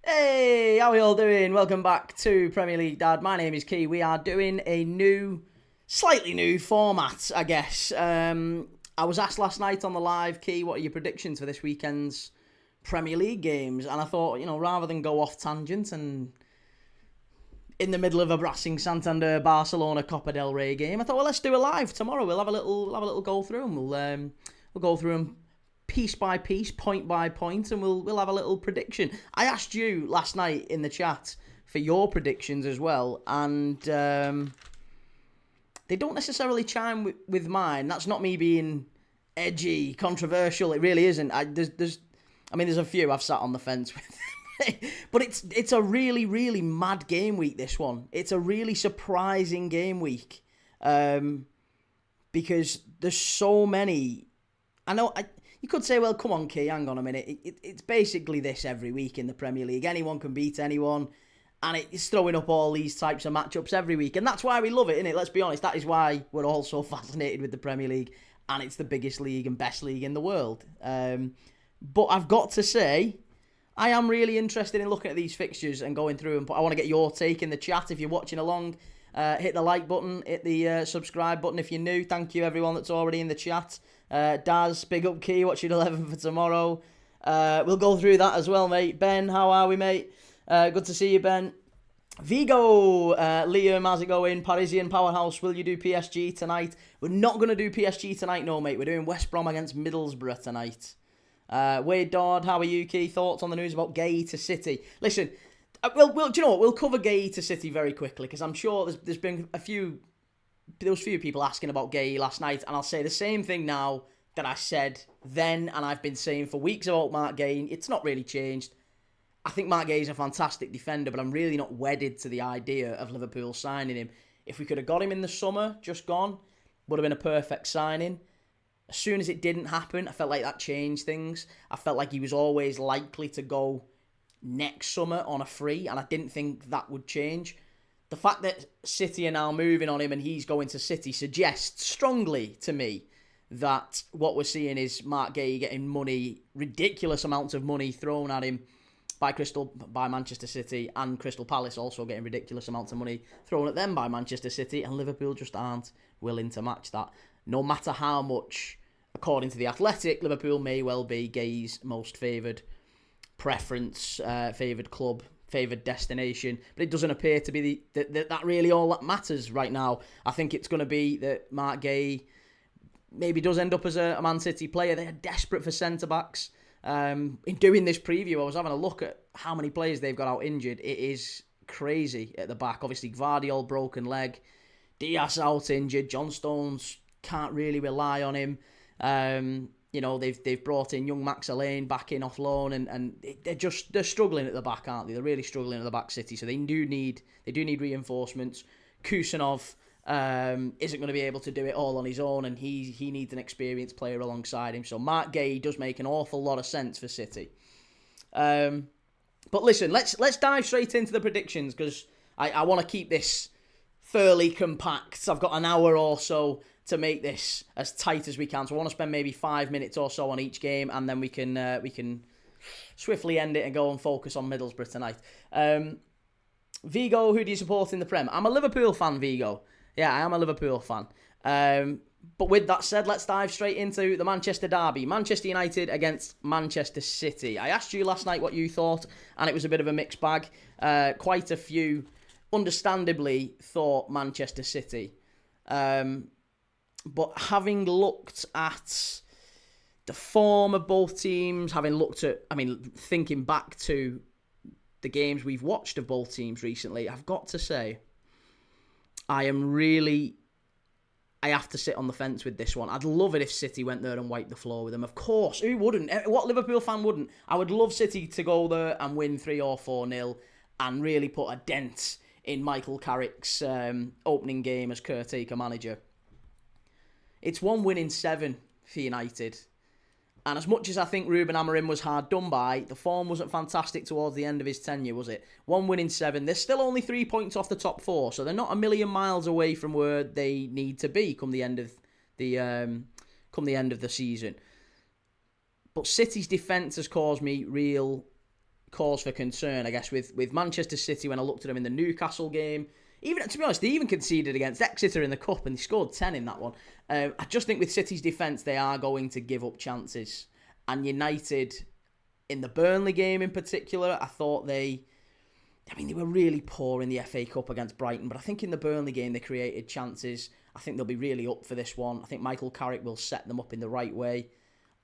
Hey, how are we all doing? Welcome back to Premier League Dad. My name is Key. We are doing a slightly new format, I guess. I was asked last night on the live, Key, what are your predictions for this weekend's Premier League games? And I thought, rather than go off tangent and in the middle of a Racing Santander Barcelona Copa del Rey game, I thought, well, let's do a live tomorrow. We'll have a little go through and we'll go through them piece by piece, point by point, and we'll have a little prediction. I asked you last night in the chat for your predictions as well, and they don't necessarily chime with mine. That's not me being edgy, controversial. It really isn't. There's a few I've sat on the fence with, but it's a really, really mad game week. This one, it's a really surprising game week, because there's so many. You could say, well, come on, Key, hang on a minute. It's basically this every week in the Premier League. Anyone can beat anyone, and it's throwing up all these types of matchups every week. And that's why we love it, isn't it? Let's be honest. That is why we're all so fascinated with the Premier League, and it's the biggest league and best league in the world. But I've got to say, I am really interested in looking at these fixtures and going through them. But I want to get your take in the chat if you're watching along. Hit the like button, hit the subscribe button if you're new. Thank you, everyone that's already in the chat. Daz, big up Key, watching 11 for tomorrow. We'll go through that as well, mate. Ben, how are we, mate? Good to see you, Ben. Vigo, Liam, how's it going? Parisian Powerhouse, will you do PSG tonight? We're not going to do PSG tonight, no, mate. We're doing West Brom against Middlesbrough tonight. Wade Dodd, how are you, Key? Thoughts on the news about Guehi to City? Listen, do you know what? We'll cover Guehi to City very quickly, because I'm sure there's been there was a few people asking about Guehi last night, and I'll say the same thing now that I said then, and I've been saying for weeks about Mark Guehi. It's not really changed. I think Mark Guehi is a fantastic defender, but I'm really not wedded to the idea of Liverpool signing him. If we could have got him in the summer, just gone, would have been a perfect signing. As soon as it didn't happen, I felt like that changed things. I felt like he was always likely to go next summer on a free, and I didn't think that would change. The fact that City are now moving on him and he's going to City suggests strongly to me that what we're seeing is Mark Guehi getting money, ridiculous amounts of money thrown at him by Manchester City, and Crystal Palace also getting ridiculous amounts of money thrown at them by Manchester City, and Liverpool just aren't willing to match that. No matter how much, according to The Athletic, Liverpool may well be Guehi's most favoured preference, favoured club, favoured destination, but it doesn't appear to be that really all that matters right now. I think it's going to be that Mark Guehi maybe does end up as a Man City player. They're desperate for centre-backs. In doing this preview, I was having a look at how many players they've got out injured. It is crazy at the back. Obviously, Gvardiol, broken leg. Diaz out injured. John Stones can't really rely on him. They've brought in young Max Alleyne back in off loan, and they're struggling at the back, aren't they? They're really struggling at the back, City. So they do need reinforcements. Kusanov isn't going to be able to do it all on his own, and he needs an experienced player alongside him. So Mark Guehi does make an awful lot of sense for City. But listen, let's dive straight into the predictions, because I want to keep this fairly compact. I've got an hour or so to make this as tight as we can. So I want to spend maybe 5 minutes or so on each game, and then we can swiftly end it and go and focus on Middlesbrough tonight. Vigo, who do you support in the Prem? I'm a Liverpool fan, Vigo. Yeah, I am a Liverpool fan. But with that said, let's dive straight into the Manchester derby. Manchester United against Manchester City. I asked you last night what you thought, and it was a bit of a mixed bag. Quite a few, understandably, thought Manchester City. But having looked at the form of both teams, thinking back to the games we've watched of both teams recently, I've got to say, I have to sit on the fence with this one. I'd love it if City went there and wiped the floor with them. Of course, who wouldn't? What Liverpool fan wouldn't? I would love City to go there and win 3 or 4-0 and really put a dent in Michael Carrick's opening game as caretaker manager. It's 1 win in 7 for United. And as much as I think Ruben Amorim was hard done by, the form wasn't fantastic towards the end of his tenure, was it? 1 win in 7. They're still only 3 points off the top 4, so they're not a million miles away from where they need to be come the end of the season. But City's defence has caused me real cause for concern, I guess, with Manchester City when I looked at them in the Newcastle game. Even, to be honest, they even conceded against Exeter in the Cup and they scored 10 in that one. I just think with City's defence, they are going to give up chances. And United, in the Burnley game in particular, I thought they were really poor in the FA Cup against Brighton, but I think in the Burnley game they created chances. I think they'll be really up for this one. I think Michael Carrick will set them up in the right way,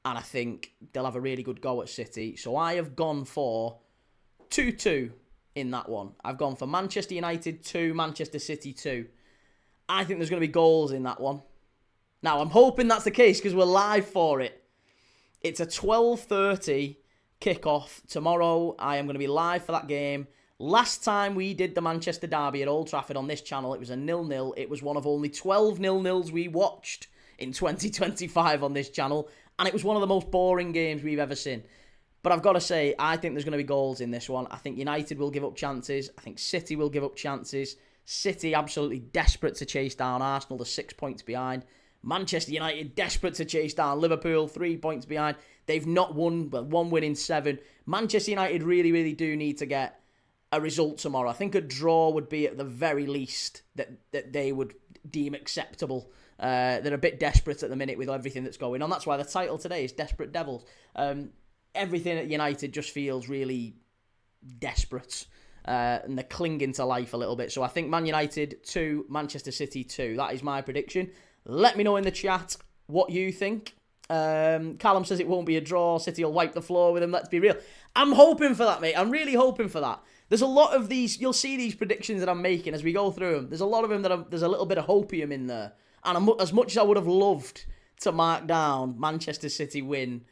and I think they'll have a really good go at City. So I have gone for 2-2 in that one. I've gone for Manchester United 2, Manchester City 2. I think there's going to be goals in that one. Now, I'm hoping that's the case because we're live for it. It's a 12:30 kickoff tomorrow. I am going to be live for that game. Last time we did the Manchester Derby at Old Trafford on this channel, it was a 0-0. It was one of only 12 0-0s we watched in 2025 on this channel, and it was one of the most boring games we've ever seen. But I've got to say, I think there's going to be goals in this one. I think United will give up chances. I think City will give up chances. City absolutely desperate to chase down Arsenal, they're 6 points behind. Manchester United desperate to chase down Liverpool, 3 points behind. They've not won, but 1 win in 7. Manchester United really, really do need to get a result tomorrow. I think a draw would be at the very least that they would deem acceptable. They're a bit desperate at the minute with everything that's going on. That's why the title today is Desperate Devils. Everything at United just feels really desperate. And they're clinging to life a little bit. So I think Man United 2, Manchester City 2. That is my prediction. Let me know in the chat what you think. Callum says it won't be a draw. City will wipe the floor with them. Let's be real. I'm hoping for that, mate. I'm really hoping for that. There's a lot of these, you'll see these predictions that I'm making as we go through them. There's a lot of them that there's a little bit of hopium in there. And as much as I would have loved to mark down Manchester City win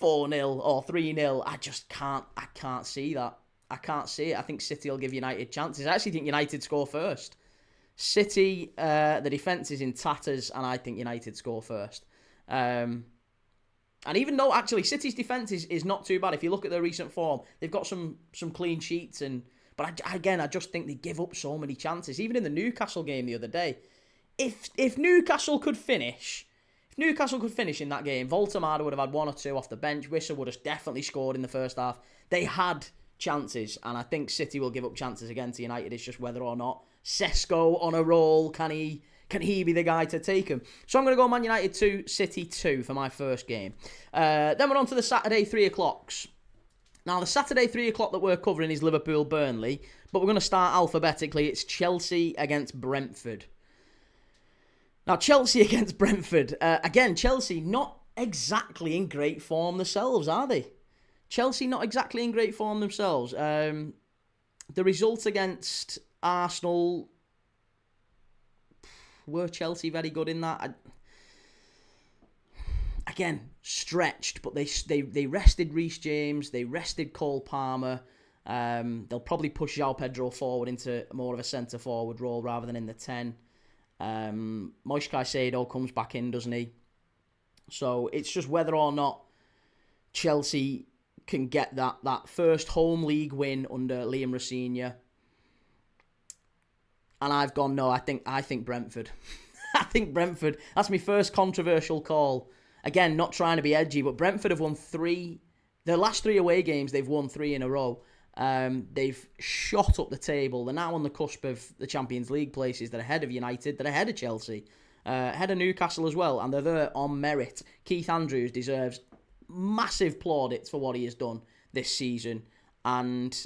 4-0 or 3-0, I can't see that. I can't see it. I think City will give United chances. I actually think United score first. City, the defence is in tatters, and I think United score first. And even though, actually, City's defence is not too bad. If you look at their recent form, they've got some clean sheets. But I just think they give up so many chances. Even in the Newcastle game the other day, if Newcastle could finish in that game, Voltemada would have had 1 or 2 off the bench. Wissa would have definitely scored in the first half. They had chances, and I think City will give up chances again to United. It's just whether or not Sesko on a roll, can he be the guy to take him? So I'm going to go Man United 2, City 2 for my first game. Then we're on to the Saturday 3 o'clocks. Now, the Saturday 3 o'clock that we're covering is Liverpool-Burnley, but we're going to start alphabetically. It's Chelsea against Brentford. Now, Chelsea against Brentford. Again, Chelsea not exactly in great form themselves, are they? Chelsea not exactly in great form themselves. The result against Arsenal, were Chelsea very good in that? Again, stretched, but they rested Reece James, they rested Cole Palmer. They'll probably push João Pedro forward into more of a centre-forward role rather than in the 10. Moise Caicedo comes back in, doesn't he? So it's just whether or not Chelsea can get that first home league win under Liam Rossini. And I've gone, no, I think Brentford. I think Brentford. That's my first controversial call. Again, not trying to be edgy, but Brentford have won 3. Their last 3 away games, they've won 3 in a row. They've shot up the table. They're now on the cusp of the Champions League places. They're ahead of United. They're ahead of Chelsea. Ahead of Newcastle as well. And they're there on merit. Keith Andrews deserves massive plaudits for what he has done this season. And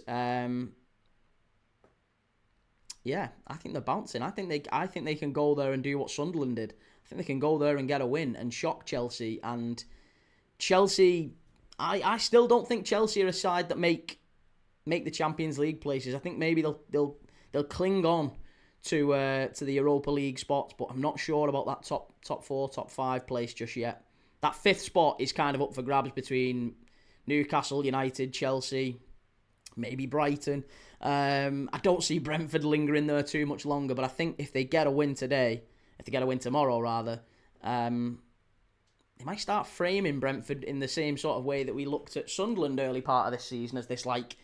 yeah, I think they're bouncing. I think they can go there and do what Sunderland did. I think they can go there and get a win and shock Chelsea. And Chelsea, I still don't think Chelsea are a side that make the Champions League places. I think maybe they'll cling on to the Europa League spots, but I'm not sure about that top 4, top 5 place just yet. That 5th spot is kind of up for grabs between Newcastle, United, Chelsea, maybe Brighton. I don't see Brentford lingering there too much longer, but I think if they get a win tomorrow rather, they might start framing Brentford in the same sort of way that we looked at Sunderland early part of this season as this, like,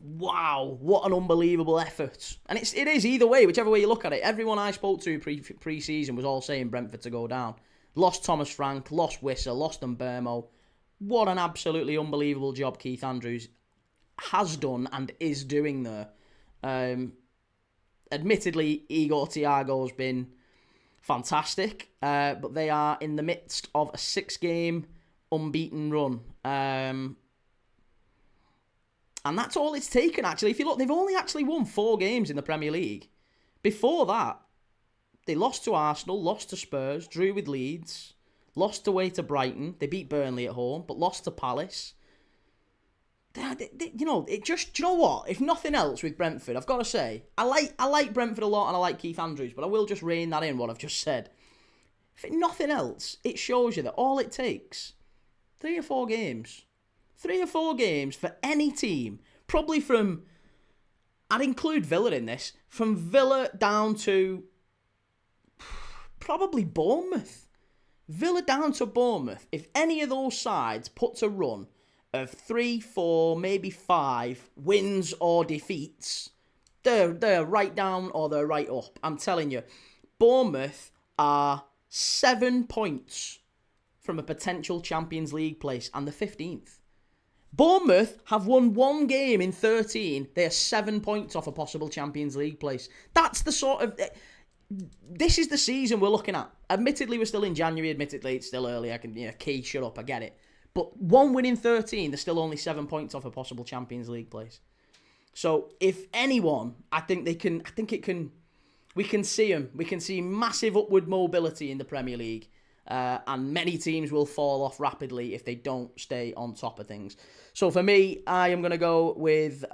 wow, what an unbelievable effort. And it is either way, whichever way you look at it. Everyone I spoke to pre-season was all saying Brentford to go down. Lost Thomas Frank, lost Wissa, lost Mbermo. What an absolutely unbelievable job Keith Andrews has done and is doing there. Admittedly, Igor Thiago's been fantastic, but they are in the midst of a 6-game unbeaten run. And that's all it's taken, actually. If you look, they've only actually won 4 games in the Premier League. Before that, they lost to Arsenal, lost to Spurs, drew with Leeds, lost away to Brighton. They beat Burnley at home, but lost to Palace. You know, do you know what? If nothing else with Brentford, I've got to say, I like Brentford a lot and I like Keith Andrews, but I will just rein that in what I've just said. If nothing else, it shows you that all it takes, 3 or 4 games. 3 or 4 games for any team, probably from, I'd include Villa in this, from Villa down to probably Bournemouth. Villa down to Bournemouth. If any of those sides puts a run of 3, 4, maybe 5 wins or defeats, they're right down or they're right up. I'm telling you, Bournemouth are 7 points from a potential Champions League place and the 15th. Bournemouth have won 1 game in 13. They are 7 points off a possible Champions League place. That's the sort of... This is the season we're looking at. Admittedly, we're still in January. Admittedly, it's still early. I can, Key, shut up. I get it. But 1 win in 13, they're still only 7 points off a possible Champions League place. So, if anyone, I think it can... We can see them. We can see massive upward mobility in the Premier League. And many teams will fall off rapidly if they don't stay on top of things. So for me, I am going to go with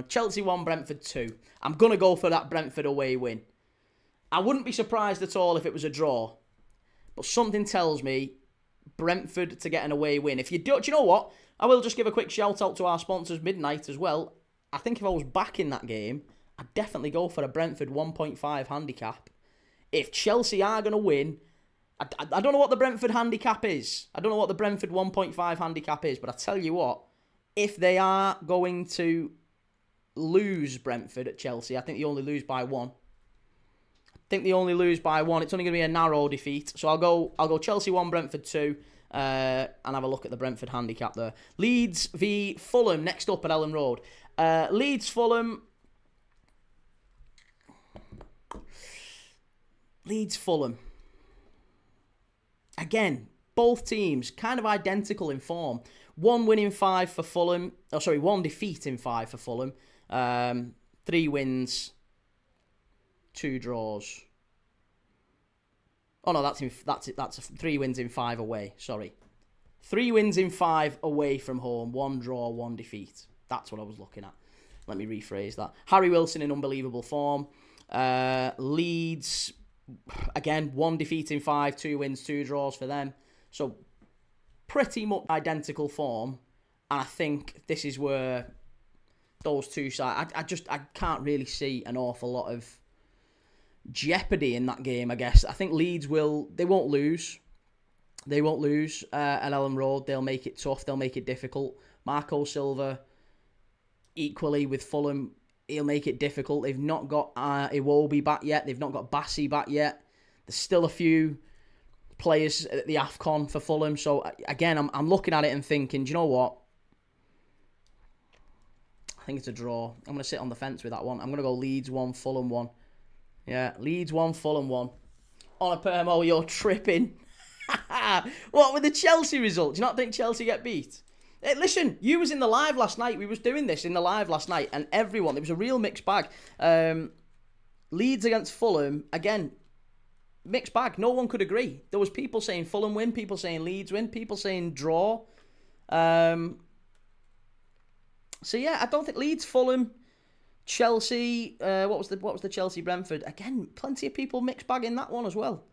Chelsea 1, Brentford 2. I'm going to go for that Brentford away win. I wouldn't be surprised at all if it was a draw. But something tells me Brentford to get an away win. If you do you know what? I will just give a quick shout out to our sponsors, Midnight, as well. I think if I was back in that game, I'd definitely go for a Brentford 1.5 handicap. If Chelsea are going to win, I don't know what the Brentford handicap is. I don't know what the Brentford 1.5 handicap is, but I tell you what, if they are going to lose Brentford at Chelsea, I think they only lose by 1. It's only going to be a narrow defeat. So I'll go Chelsea 1, Brentford 2, and have a look at the Brentford handicap there. Leeds v Fulham next up at Ellen Road. Leeds Fulham. Again, both teams kind of identical in form. 1 win in 5 for Fulham. 1 defeat in 5 for Fulham. 3 wins, 2 draws. Oh no, that's 3 wins in 5 away. Sorry, 3 wins in 5 away from home. 1 draw, 1 defeat. That's what I was looking at. Let me rephrase that. Harry Wilson in unbelievable form. Leeds, again, 1 defeat in 5, 2 wins, 2 draws for them. So pretty much identical form. And I think this is where those two sides, I can't really see an awful lot of jeopardy in that game, I guess. I think Leeds they won't lose. They won't lose at Ellen Road. They'll make it tough. They'll make it difficult. Marco Silva, equally with Fulham, he'll make it difficult. They've not got Iwobi back yet. They've not got Bassi back yet. There's still a few players at the AFCON for Fulham. So, again, I'm looking at it and thinking, do you know what? I think it's a draw. I'm going to sit on the fence with that one. I'm going to go Leeds 1, Fulham 1. Yeah, Leeds 1, Fulham 1. On a Permo, you're tripping. What with the Chelsea result? Do you not think Chelsea get beat? Hey, listen, you was in the live last night. We was doing this in the live last night, and everyone, it was a real mixed bag. Leeds against Fulham, again, mixed bag. No one could agree. There was people saying Fulham win, people saying Leeds win, people saying draw. So yeah, I don't think Leeds, Fulham, Chelsea. What was the Chelsea Brentford? Again, plenty of people mixed bag in that one as well.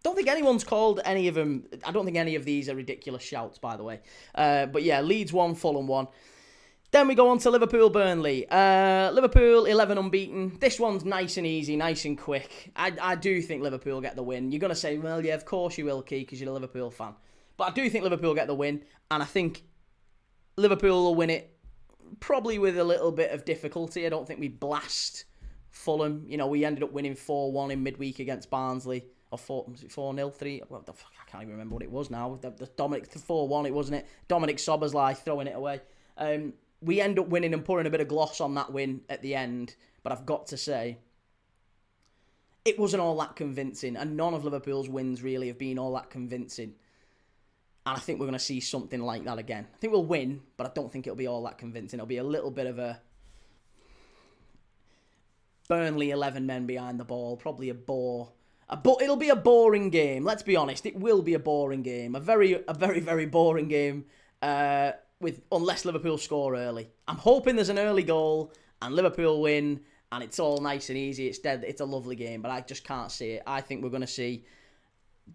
Don't think anyone's called any of them. I don't think any of these are ridiculous shouts, by the way. But yeah, Leeds 1, Fulham 1. Then we go on to Liverpool, Burnley. Liverpool 11 unbeaten. This one's nice and easy, nice and quick. I do think Liverpool get the win. You're going to say, well, yeah, of course you will, Key, because you're a Liverpool fan. But I do think Liverpool get the win, and I think Liverpool will win it probably with a little bit of difficulty. I don't think we blast Fulham. You know, we ended up winning 4-1 in midweek against Barnsley. or 4-0, 3. Well, I can't even remember what it was now. The Dominic 4-1, it wasn't it? Dominic Szoboszlai throwing it away. We end up winning and putting a bit of gloss on that win at the end. But I've got to say, it wasn't all that convincing, and none of Liverpool's wins really have been all that convincing. And I think we're going to see something like that again. I think we'll win, but I don't think it'll be all that convincing. It'll be a little bit of a Burnley 11 men behind the ball, probably a bore. But it'll be a boring game. Let's be honest, it will be a boring game. A very, very boring game. Unless Liverpool score early. I'm hoping there's an early goal and Liverpool win, and it's all nice and easy. It's a lovely game, but I just can't see it. I think we're going to see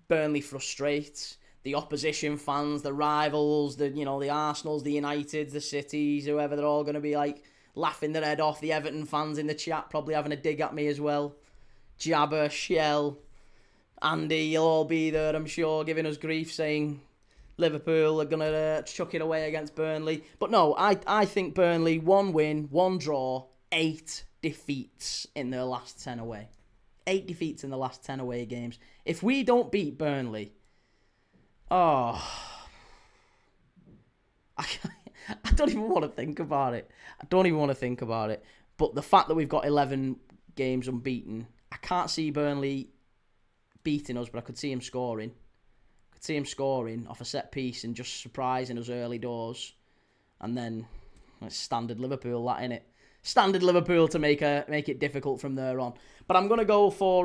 Burnley frustrate the opposition fans, the rivals, the Arsenals, the Uniteds, the Cities, whoever. They're all going to be like laughing their head off. The Everton fans in the chat probably having a dig at me as well. Jabber, Shell, Andy, you'll all be there, I'm sure, giving us grief, saying Liverpool are going to chuck it away against Burnley. But no, I think Burnley, 1 win, 1 draw, 8 defeats in their last 10 away. 8 defeats in the last 10 away games. If we don't beat Burnley, I don't even want to think about it. But the fact that we've got 11 games unbeaten, I can't see Burnley beating us, but I could see him scoring. Off a set piece and just surprising us early doors. And then it's standard Liverpool, that, innit? Standard Liverpool to make it difficult from there on. But I'm gonna go for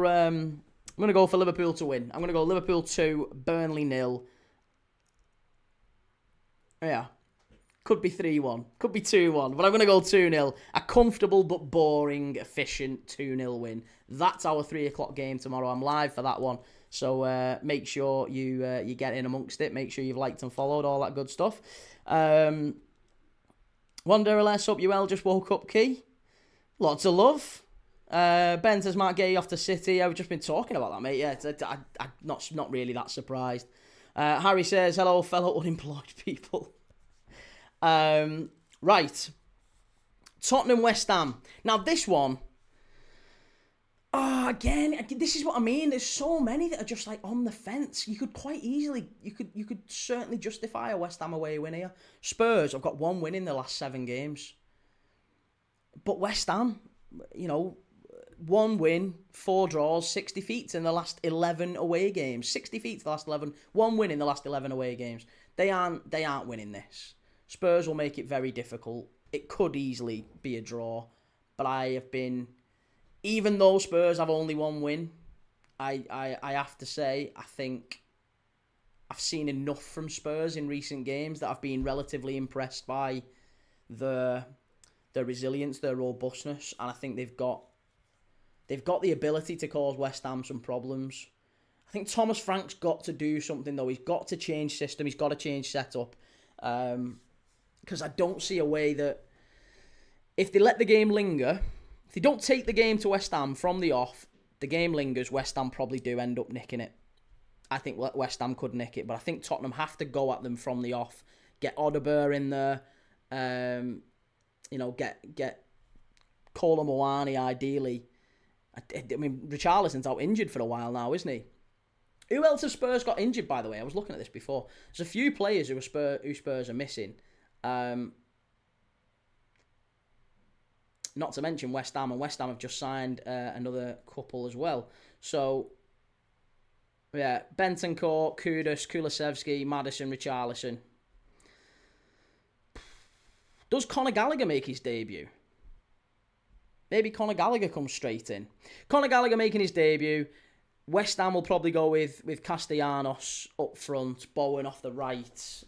Liverpool to win. I'm gonna go Liverpool 2, Burnley 0. Yeah. Could be 3-1. Could be 2-1. But I'm going to go 2-0. A comfortable but boring, efficient 2-0 win. That's our 3 o'clock game tomorrow. I'm live for that one. So make sure you get in amongst it. Make sure you've liked and followed, all that good stuff. Wonder LS, hope you well. Just woke up, Key. Lots of love. Ben says Mark Guehi off to City. I've just been talking about that, mate. Yeah, I'm not really that surprised. Harry says, hello, fellow unemployed people. Right. Tottenham, West Ham. Now, this one... again, this is what I mean. There's so many that are just like on the fence. You could quite easily... You could certainly justify a West Ham away win here. Spurs have got 1 win in the last 7 games. But West Ham, 1 win, 4 draws, 6 defeats in the last 11 away games. 6 defeats the last 11. 1 win in the last 11 away games. They aren't winning this. Spurs will make it very difficult. It could easily be a draw. But I have been... Even though Spurs have only 1 win, I have to say, I think I've seen enough from Spurs in recent games that I've been relatively impressed by their resilience, their robustness. And I think they've got the ability to cause West Ham some problems. I think Thomas Frank's got to do something, though. He's got to change system. He's got to change setup. Because I don't see a way that if they let the game linger, if they don't take the game to West Ham from the off, the game lingers, West Ham probably do end up nicking it. I think West Ham could nick it, but I think Tottenham have to go at them from the off, get Odegaard in there, get Kolo Muani ideally. I mean, Richarlison's out injured for a while now, isn't he? Who else has Spurs got injured, by the way? I was looking at this before. There's a few players who Spurs are missing. Not to mention West Ham, and West Ham have just signed another couple as well. So, yeah, Bentancur, Kudus, Kulusevski, Maddison, Richarlison. Does Conor Gallagher make his debut? Maybe Conor Gallagher comes straight in. Conor Gallagher making his debut. West Ham will probably go with Castellanos up front, Bowen off the right,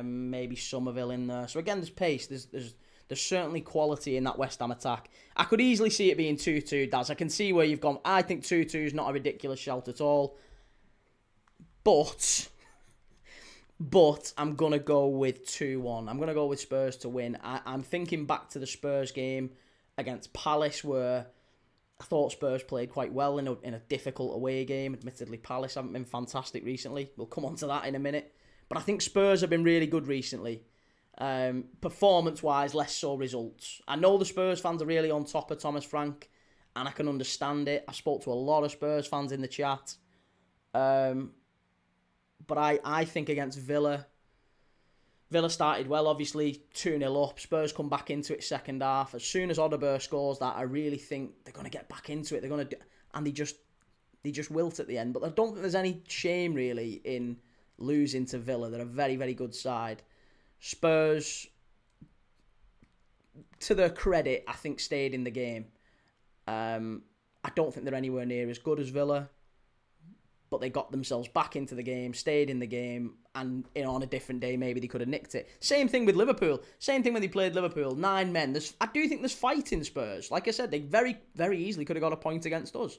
maybe Somerville in there. So again, there's pace. There's certainly quality in that West Ham attack. I could easily see it being 2-2, Daz. I can see where you've gone. I think 2-2 is not a ridiculous shout at all. But I'm going to go with 2-1. I'm going to go with Spurs to win. I'm thinking back to the Spurs game against Palace where I thought Spurs played quite well in a difficult away game. Admittedly, Palace haven't been fantastic recently. We'll come on to that in a minute. But I think Spurs have been really good recently. Performance-wise, less so results. I know the Spurs fans are really on top of Thomas Frank, and I can understand it. I spoke to a lot of Spurs fans in the chat. But I think against Villa started well, obviously 2-0 up. Spurs come back into it second half. As soon as Odegaard scores that, I really think they're going to get back into it. They're going to, and they just wilt at the end. But I don't think there's any shame really in losing to Villa. They're a very, very good side. Spurs, to their credit, I think stayed in the game. I don't think they're anywhere near as good as Villa, but they got themselves back into the game, stayed in the game, and on a different day, maybe they could have nicked it. Same thing with Liverpool. Same thing when they played Liverpool. 9 men. I do think there's fight in Spurs. Like I said, they very, very easily could have got a point against us.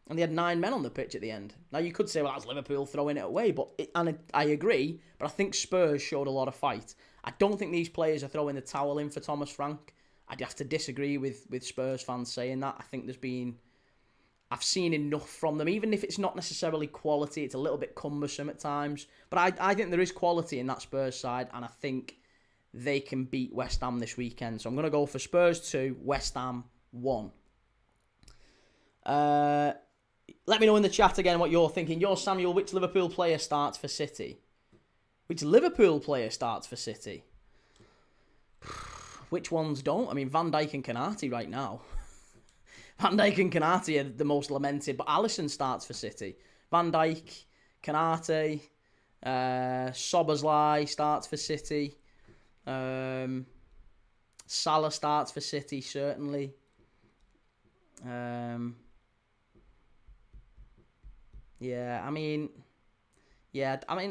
And they had 9 men on the pitch at the end. Now, you could say, well, that's Liverpool throwing it away, and I agree, but I think Spurs showed a lot of fight. I don't think these players are throwing the towel in for Thomas Frank. I'd have to disagree with Spurs fans saying that. I think I've seen enough from them, even if it's not necessarily quality, it's a little bit cumbersome at times. But I think there is quality in that Spurs side, and I think they can beat West Ham this weekend. So I'm going to go for Spurs 2, West Ham 1. Let me know in the chat again what you're thinking. Samuel, which Liverpool player starts for City? Which Liverpool player starts for City? Which ones don't? I mean, Van Dijk and Konate right now. Van Dijk and Konate are the most lamented, but Alisson starts for City. Van Dijk, Konate, Szoboszlai starts for City. Salah starts for City, certainly.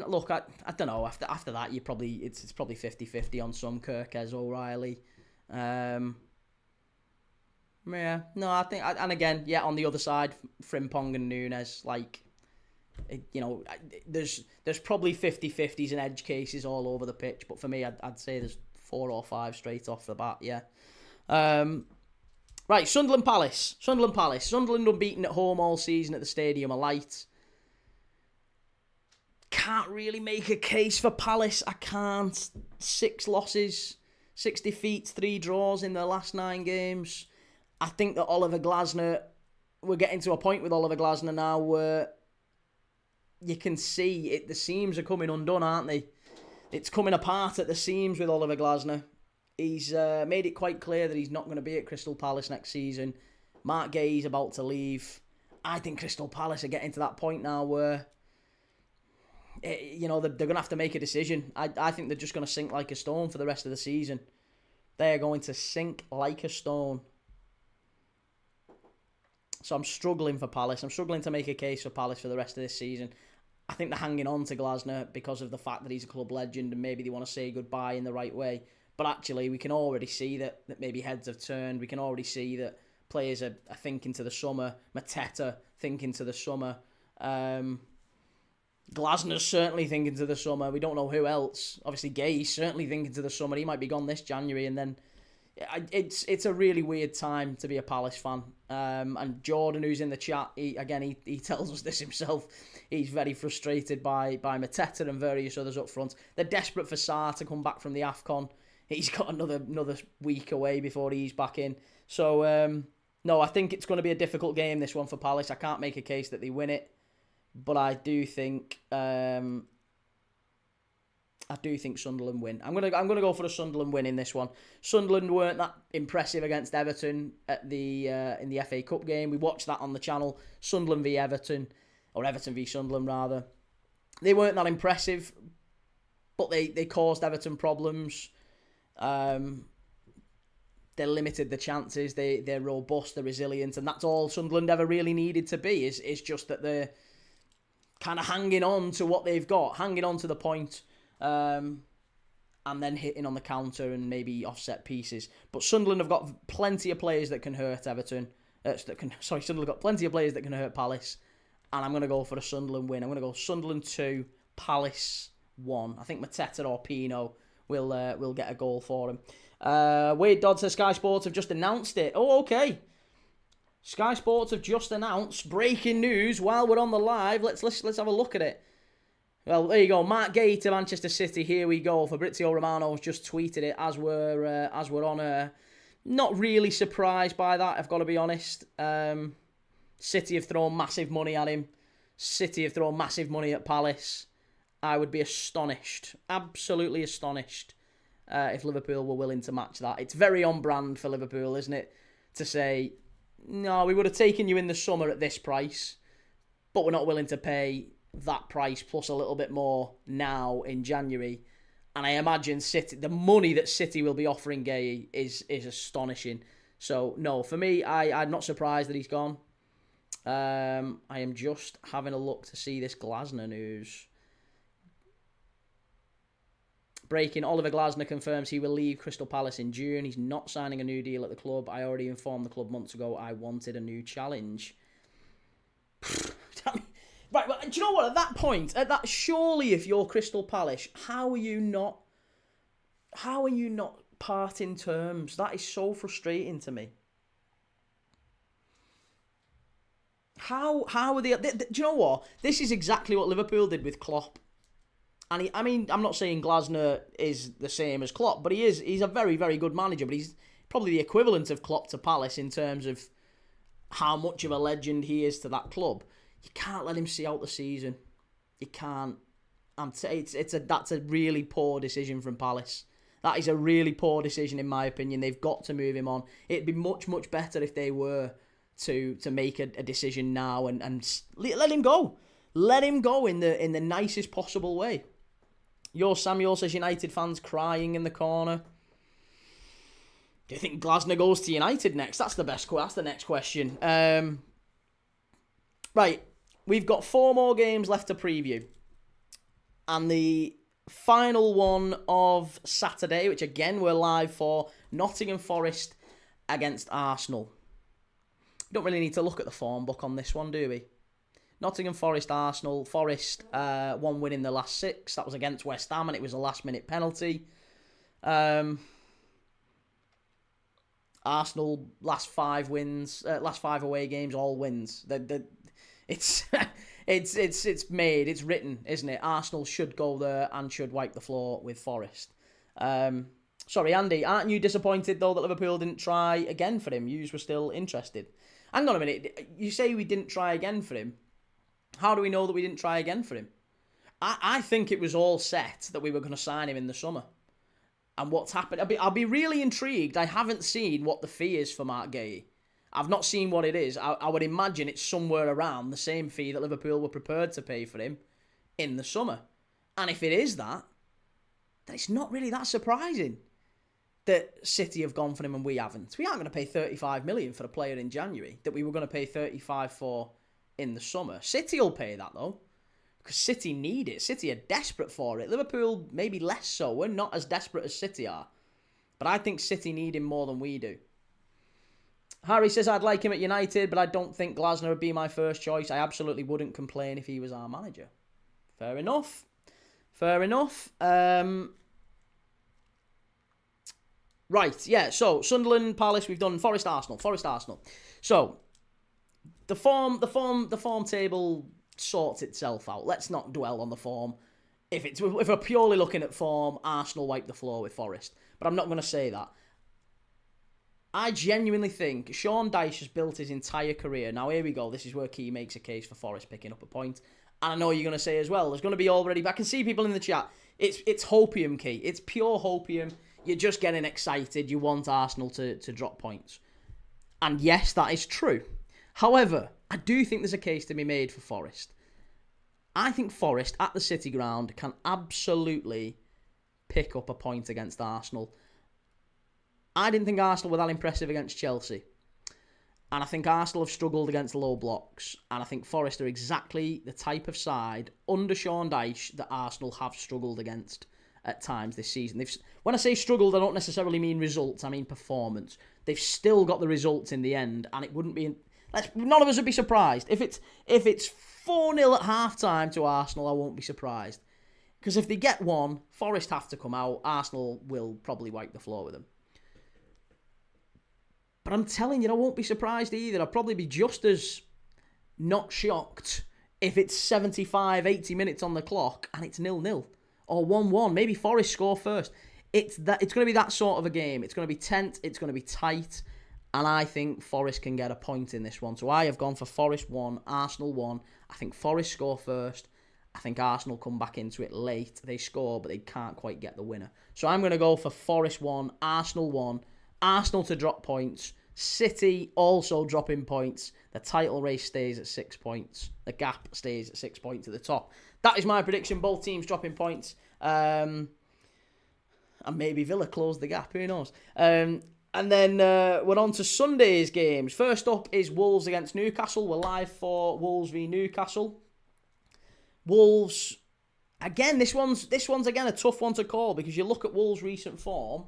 Look, I don't know. After that, it's probably 50-50 on some. Kirkes, O'Reilly. I think, and again, on the other side, Frimpong and Nunes, there's probably 50-50s and edge cases all over the pitch, but for me, I'd say there's 4 or 5 straight off the bat, Right, Sunderland Palace. Sunderland unbeaten at home all season at the Stadium of Light. Can't really make a case for Palace. I can't. 6 losses, 6 defeats, 3 draws in their last 9 games. I think that Oliver Glasner, we're getting to a point with Oliver Glasner now where you can see it. The seams are coming undone, aren't they? It's coming apart at the seams with Oliver Glasner. He's made it quite clear that he's not going to be at Crystal Palace next season. Mark Guehi's about to leave. I think Crystal Palace are getting to that point now where they're going to have to make a decision. I think they're just going to sink like a stone for the rest of the season. They're going to sink like a stone. So I'm struggling for Palace. I'm struggling to make a case for Palace for the rest of this season. I think they're hanging on to Glasner because of the fact that he's a club legend and maybe they want to say goodbye in the right way. But actually, we can already see that maybe heads have turned. We can already see that players are thinking to the summer. Mateta thinking to the summer. Glasner's certainly thinking to the summer. We don't know who else. Obviously, Guehi's certainly thinking to the summer. He might be gone this January, and then it's a really weird time to be a Palace fan. And Jordan, who's in the chat, he tells us this himself. He's very frustrated by Mateta and various others up front. They're desperate for Sarr to come back from the AFCON. He's got another week away before he's back in. So, no, I think it's going to be a difficult game, this one, for Palace. I can't make a case that they win it. But I do think Sunderland win. I'm gonna go for a Sunderland win in this one. Sunderland weren't that impressive against Everton at in the FA Cup game. We watched that on the channel. Sunderland v Everton, or Everton v Sunderland rather. They weren't that impressive, but they caused Everton problems. They limited the chances. They're robust. They're resilient, and that's all Sunderland ever really needed to be. Is just that they're kind of hanging on to what they've got, hanging on to the point, and then hitting on the counter and maybe offset pieces. But Sunderland have got plenty of players that can hurt Everton. Sunderland have got plenty of players that can hurt Palace, and I'm going to go for a Sunderland win. I'm going to go Sunderland 2, Palace 1. I think Mateta or Pino will get a goal for him. Wade Dodd says Sky Sports have just announced it. Oh, okay. Sky Sports have just announced breaking news while we're on the live. Let's have a look at it. Well, there you go. Mark Guehi to Manchester City. Here we go. Fabrizio Romano has just tweeted it as we're on air. Not really surprised by that, I've got to be honest. City have thrown massive money at him. City have thrown massive money at Palace. I would be astonished, absolutely astonished, if Liverpool were willing to match that. It's very on brand for Liverpool, isn't it? To say, no, we would have taken you in the summer at this price, but we're not willing to pay that price plus a little bit more now in January. And I imagine City, the money that City will be offering Guehi is astonishing. So, no, for me, I'm not surprised that he's gone. I am just having a look to see this Glasner news. Breaking, Oliver Glasner confirms he will leave Crystal Palace in June. He's not signing a new deal at the club. I already informed the club months ago I wanted a new challenge. Right, well, do you know what? At that point, surely if you're Crystal Palace, how are you not parting terms? That is so frustrating to me. How are they? Do you know what? This is exactly what Liverpool did with Klopp. And I'm not saying Glasner is the same as Klopp, but he's a very, very good manager, but he's probably the equivalent of Klopp to Palace in terms of how much of a legend he is to that club. You can't let him see out the season. You can't. That's a really poor decision from Palace. That is a really poor decision in my opinion. They've got to move him on. It'd be much, much better if they were to make a decision now and let him go. Let him go in the nicest possible way. Yours Samuel says United fans crying in the corner. Do you think Glasner goes to United next? That's the next question. Right, we've got 4 more games left to preview. And the final one of Saturday, which again we're live for, Nottingham Forest against Arsenal. Don't really need to look at the form book on this one, do we? Nottingham Forest, Arsenal. Forest, 1 win in the last 6. That was against West Ham, and it was a last-minute penalty. Arsenal, last 5 wins, last 5 away games, all wins. It's made, it's written, isn't it? Arsenal should go there and should wipe the floor with Forest. Sorry, Andy, aren't you disappointed, though, that Liverpool didn't try again for him? Yous were still interested. Hang on a minute. You say we didn't try again for him. How do we know that we didn't try again for him? I think it was all set that we were going to sign him in the summer. And what's happened? I'll be really intrigued. I haven't seen what the fee is for Mark Guehi. I've not seen what it is. I would imagine it's somewhere around the same fee that Liverpool were prepared to pay for him in the summer. And if it is that, then it's not really that surprising that City have gone for him and we haven't. We aren't going to pay 35 million for a player in January that we were going to pay 35 for in the summer. City will pay that though, because City need it. City are desperate for it. Liverpool maybe less so. We're not as desperate as City are, but I think City need him more than we do. Harry says I'd like him at United, but I don't think Glasner would be my first choice. I absolutely wouldn't complain if he was our manager. Fair enough. Right, yeah, so Sunderland, Palace, we've done Forest, Arsenal. So, the form table sorts itself out. Let's not dwell on the form. If we're purely looking at form, Arsenal wipe the floor with Forest. But I'm not going to say that. I genuinely think Sean Dyche has built his entire career. Now, here we go. This is where Key makes a case for Forest picking up a point. And I know you're going to say as well, there's going to be already... I can see people in the chat. It's hopium, Key. It's pure hopium. You're just getting excited. You want Arsenal to drop points. And yes, that is true. However, I do think there's a case to be made for Forest. I think Forest at the City Ground can absolutely pick up a point against Arsenal. I didn't think Arsenal were that impressive against Chelsea. And I think Arsenal have struggled against low blocks. And I think Forest are exactly the type of side under Sean Dyche that Arsenal have struggled against at times this season. When I say struggled, I don't necessarily mean results. I mean performance. They've still got the results in the end. And it wouldn't be... None of us would be surprised. If it's 4-0 at half-time to Arsenal, I won't be surprised. Because if they get one, Forest have to come out. Arsenal will probably wipe the floor with them. But I'm telling you, I won't be surprised either. I'll probably be just as not shocked if it's 75, 80 minutes on the clock and it's 0-0 or 1-1. Maybe Forest score first. It's going to be that sort of a game. It's going to be tense. It's going to be tight. And I think Forest can get a point in this one. So I have gone for Forest 1, Arsenal 1. I think Forest score first. I think Arsenal come back into it late. They score, but they can't quite get the winner. So I'm going to go for Forest 1, Arsenal 1. Arsenal to drop points. City also dropping points. The title race stays at 6 points. The gap stays at 6 points at the top. That is my prediction. Both teams dropping points. And maybe Villa close the gap. Who knows? And then we're on to Sunday's games. First up is Wolves against Newcastle. We're live for Wolves v Newcastle. Wolves, again, this one's again a tough one to call because you look at Wolves' recent form,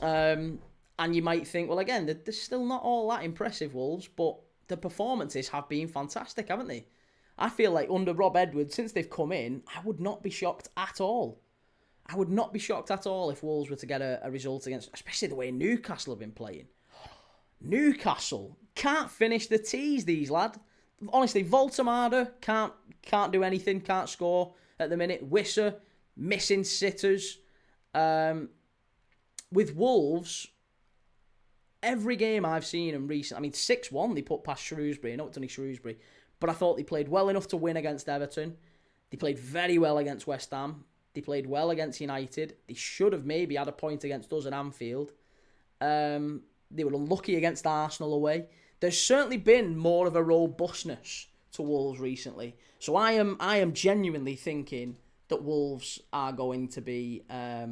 and you might think, well, again, they're still not all that impressive, Wolves, but the performances have been fantastic, haven't they? I feel like under Rob Edwards, since they've come in, I would not be shocked at all. I would not be shocked at all if Wolves were to get a result against, especially the way Newcastle have been playing. Newcastle can't finish the tees, these lads. Honestly, Voltemada can't do anything, can't score at the minute. Wisser, missing sitters. With Wolves, every game I've seen them recent, 6-1 they put past Shrewsbury. I know it's only Shrewsbury, but I thought they played well enough to win against Everton. They played very well against West Ham. They played well against United. They should have maybe had a point against us at Anfield. They were unlucky against Arsenal away. There's certainly been more of a robustness to Wolves recently. So I am genuinely thinking that Wolves are going to be a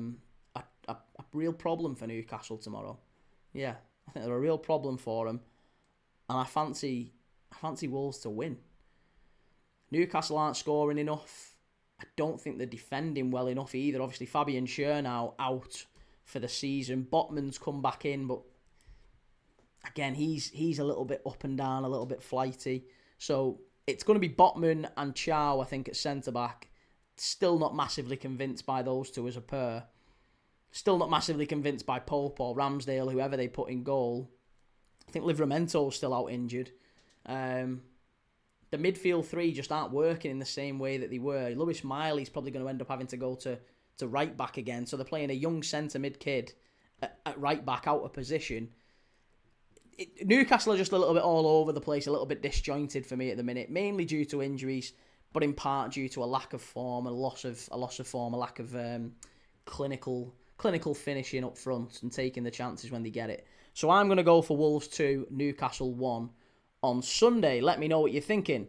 real problem for Newcastle tomorrow. Yeah, I think they're a real problem for them. And I fancy Wolves to win. Newcastle aren't scoring enough. I don't think they're defending well enough either. Obviously, Fabian Schär now out for the season. Botman's come back in, but again, he's a little bit up and down, a little bit flighty. So it's going to be Botman and Chow, I think, at centre-back. Still not massively convinced by those two as a pair. Still not massively convinced by Pope or Ramsdale, whoever they put in goal. I think Livramento's still out injured. The midfield three just aren't working in the same way that they were. Lewis Miley's probably going to end up having to go to right back again. So they're playing a young centre mid kid at right back out of position. Newcastle are just a little bit all over the place, a little bit disjointed for me at the minute, mainly due to injuries, but in part due to a lack of form, a lack of clinical finishing up front and taking the chances when they get it. So I'm going to go for Wolves 2, Newcastle 1 on Sunday. Let me know what you're thinking.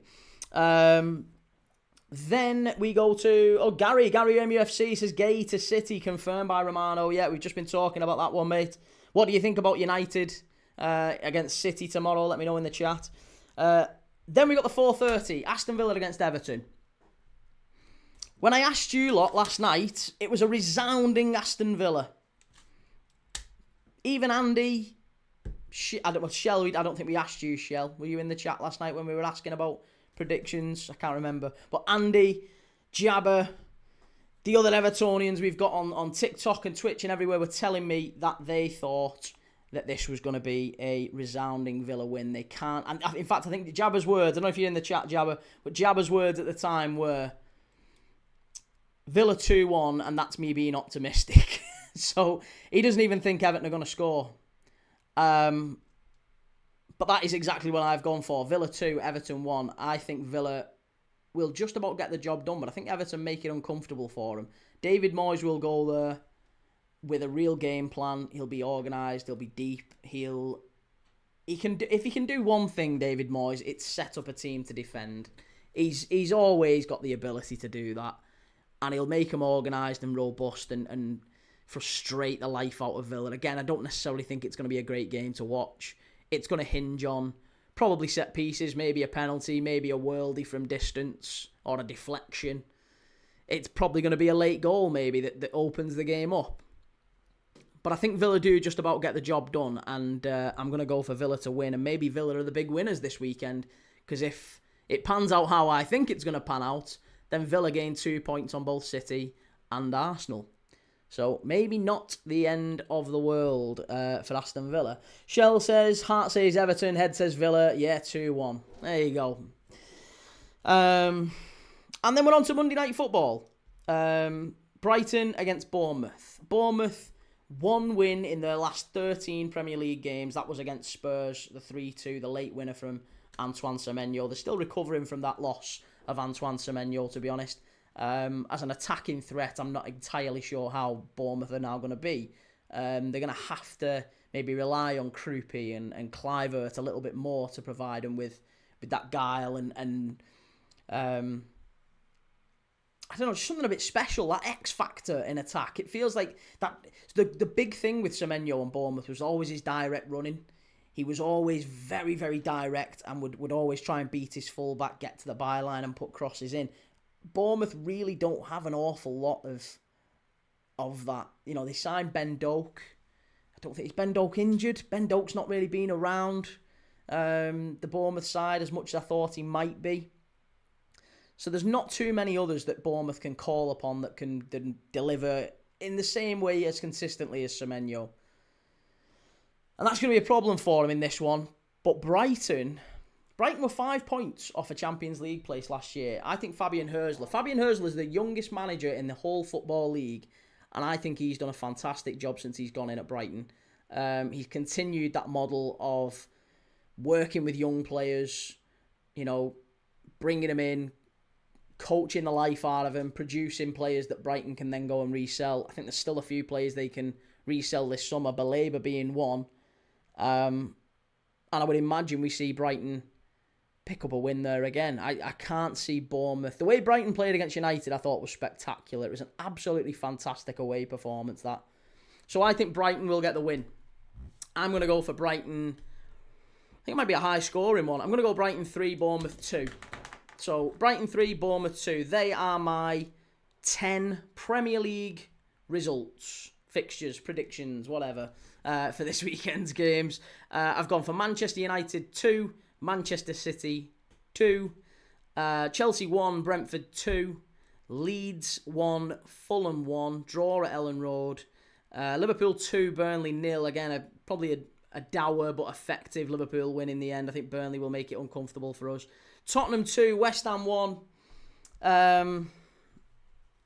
Then we go to Gary MUFC says Guehi to City confirmed by Romano. Yeah, we've just been talking about that one, mate. What do you think about United against City tomorrow? Let me know in the chat. Then we got the 4:30 Aston Villa against Everton. When I asked you lot last night, it was a resounding Aston Villa. Even Andy, I don't think we asked you, Shell. Were you in the chat last night when we were asking about predictions? I can't remember. But Andy, Jabba, the other Evertonians we've got on TikTok and Twitch and everywhere were telling me that they thought that this was going to be a resounding Villa win. They can't. And in fact, I think Jabba's words, I don't know if you're in the chat, Jabba, but Jabba's words at the time were Villa 2-1, and that's me being optimistic. So he doesn't even think Everton are going to score. But that is exactly what I've gone for. Villa 2, Everton 1. I think Villa will just about get the job done, but I think Everton make it uncomfortable for them. David Moyes will go there with a real game plan. He'll be organised. He'll be deep. If he can do one thing, David Moyes, it's set up a team to defend. He's always got the ability to do that, and he'll make them organised and robust and frustrate the life out of Villa. Again, I don't necessarily think it's going to be a great game to watch. It's going to hinge on probably set pieces, maybe a penalty, maybe a worldie from distance or a deflection. It's probably going to be a late goal maybe that opens the game up. But I think Villa do just about get the job done, and I'm going to go for Villa to win, and maybe Villa are the big winners this weekend, because if it pans out how I think it's going to pan out, then Villa gain 2 points on both City and Arsenal. So maybe not the end of the world for Aston Villa. Shell says, Heart says Everton, Head says Villa. Yeah, 2-1. There you go. And then we're on to Monday Night Football. Brighton against Bournemouth. Bournemouth One win in their last 13 Premier League games. That was against Spurs, the 3-2, the late winner from Antoine Semenyo. They're still recovering from that loss of Antoine Semenyo, to be honest. As an attacking threat, I'm not entirely sure how Bournemouth are now going to be. They're going to have to maybe rely on Krupi and Kluivert a little bit more to provide them with that guile and I don't know, just something a bit special, that X factor in attack. It feels like that. The big thing with Semenyo and Bournemouth was always his direct running. He was always very, very direct and would always try and beat his fullback, get to the byline and put crosses in. Bournemouth really don't have an awful lot of that. You know, they signed Ben Doak. I don't think, is Ben Doak injured? Ben Doak's not really been around the Bournemouth side as much as I thought he might be. So there's not too many others that Bournemouth can call upon that can deliver in the same way as consistently as Semenyo. And that's going to be a problem for him in this one. But Brighton were 5 points off a Champions League place last year. I think Fabian Hürzeler is the youngest manager in the whole Football League. And I think he's done a fantastic job since he's gone in at Brighton. He's continued that model of working with young players, you know, bringing them in, coaching the life out of them, producing players that Brighton can then go and resell. I think there's still a few players they can resell this summer, Baleba being one. And I would imagine we see Brighton pick up a win there again. I can't see Bournemouth. The way Brighton played against United I thought was spectacular. It was an absolutely fantastic away performance, that. So I think Brighton will get the win. I'm going to go for Brighton. I think it might be a high scoring one. I'm going to go Brighton 3, Bournemouth 2. So, Brighton 3, Bournemouth 2. They are my 10 Premier League results, fixtures, predictions, whatever, for this weekend's games. I've gone for Manchester United 2, Manchester City 2, Chelsea 1, Brentford 2, Leeds 1, Fulham 1, draw at Ellen Road, Liverpool 2, Burnley 0. Again, probably a dour but effective Liverpool win in the end. I think Burnley will make it uncomfortable for us. Tottenham 2, West Ham 1.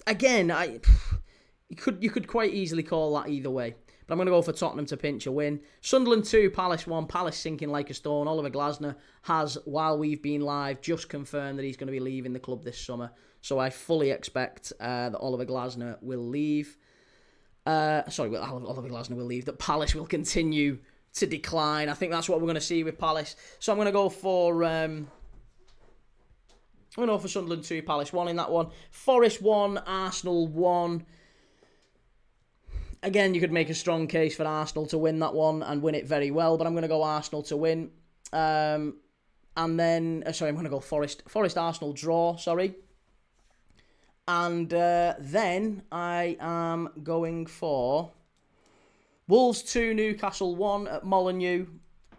Again, you could quite easily call that either way. But I'm going to go for Tottenham to pinch a win. Sunderland 2, Palace 1. Palace sinking like a stone. Oliver Glasner has, while we've been live, just confirmed that he's going to be leaving the club this summer. So I fully expect that Oliver Glasner will leave. Oliver Glasner will leave. That Palace will continue to decline. I think that's what we're going to see with Palace. So I'm going to go for... I'm going to go for Sunderland 2, Palace 1 in that one. Forest 1, Arsenal 1. Again, you could make a strong case for Arsenal to win that one and win it very well, but I'm going to go Arsenal to win. And then, I'm going to go Forest Arsenal draw, And then I am going for Wolves 2, Newcastle 1 at Molineux.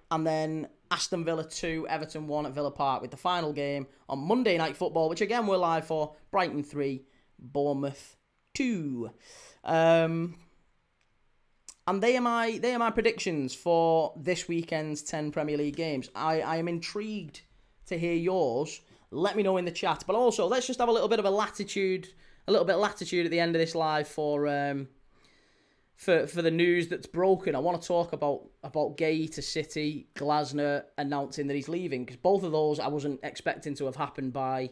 And then Aston Villa 2, Everton 1 at Villa Park, with the final game on Monday Night Football, which again we're live for, Brighton 3, Bournemouth 2. And they are my predictions for this weekend's 10 Premier League games. I am intrigued to hear yours. Let me know in the chat. But also, let's just have a little bit of latitude at the end of this live for the news that's broken. I want to talk about Guehi to City, Glasner announcing that he's leaving, because both of those I wasn't expecting to have happened by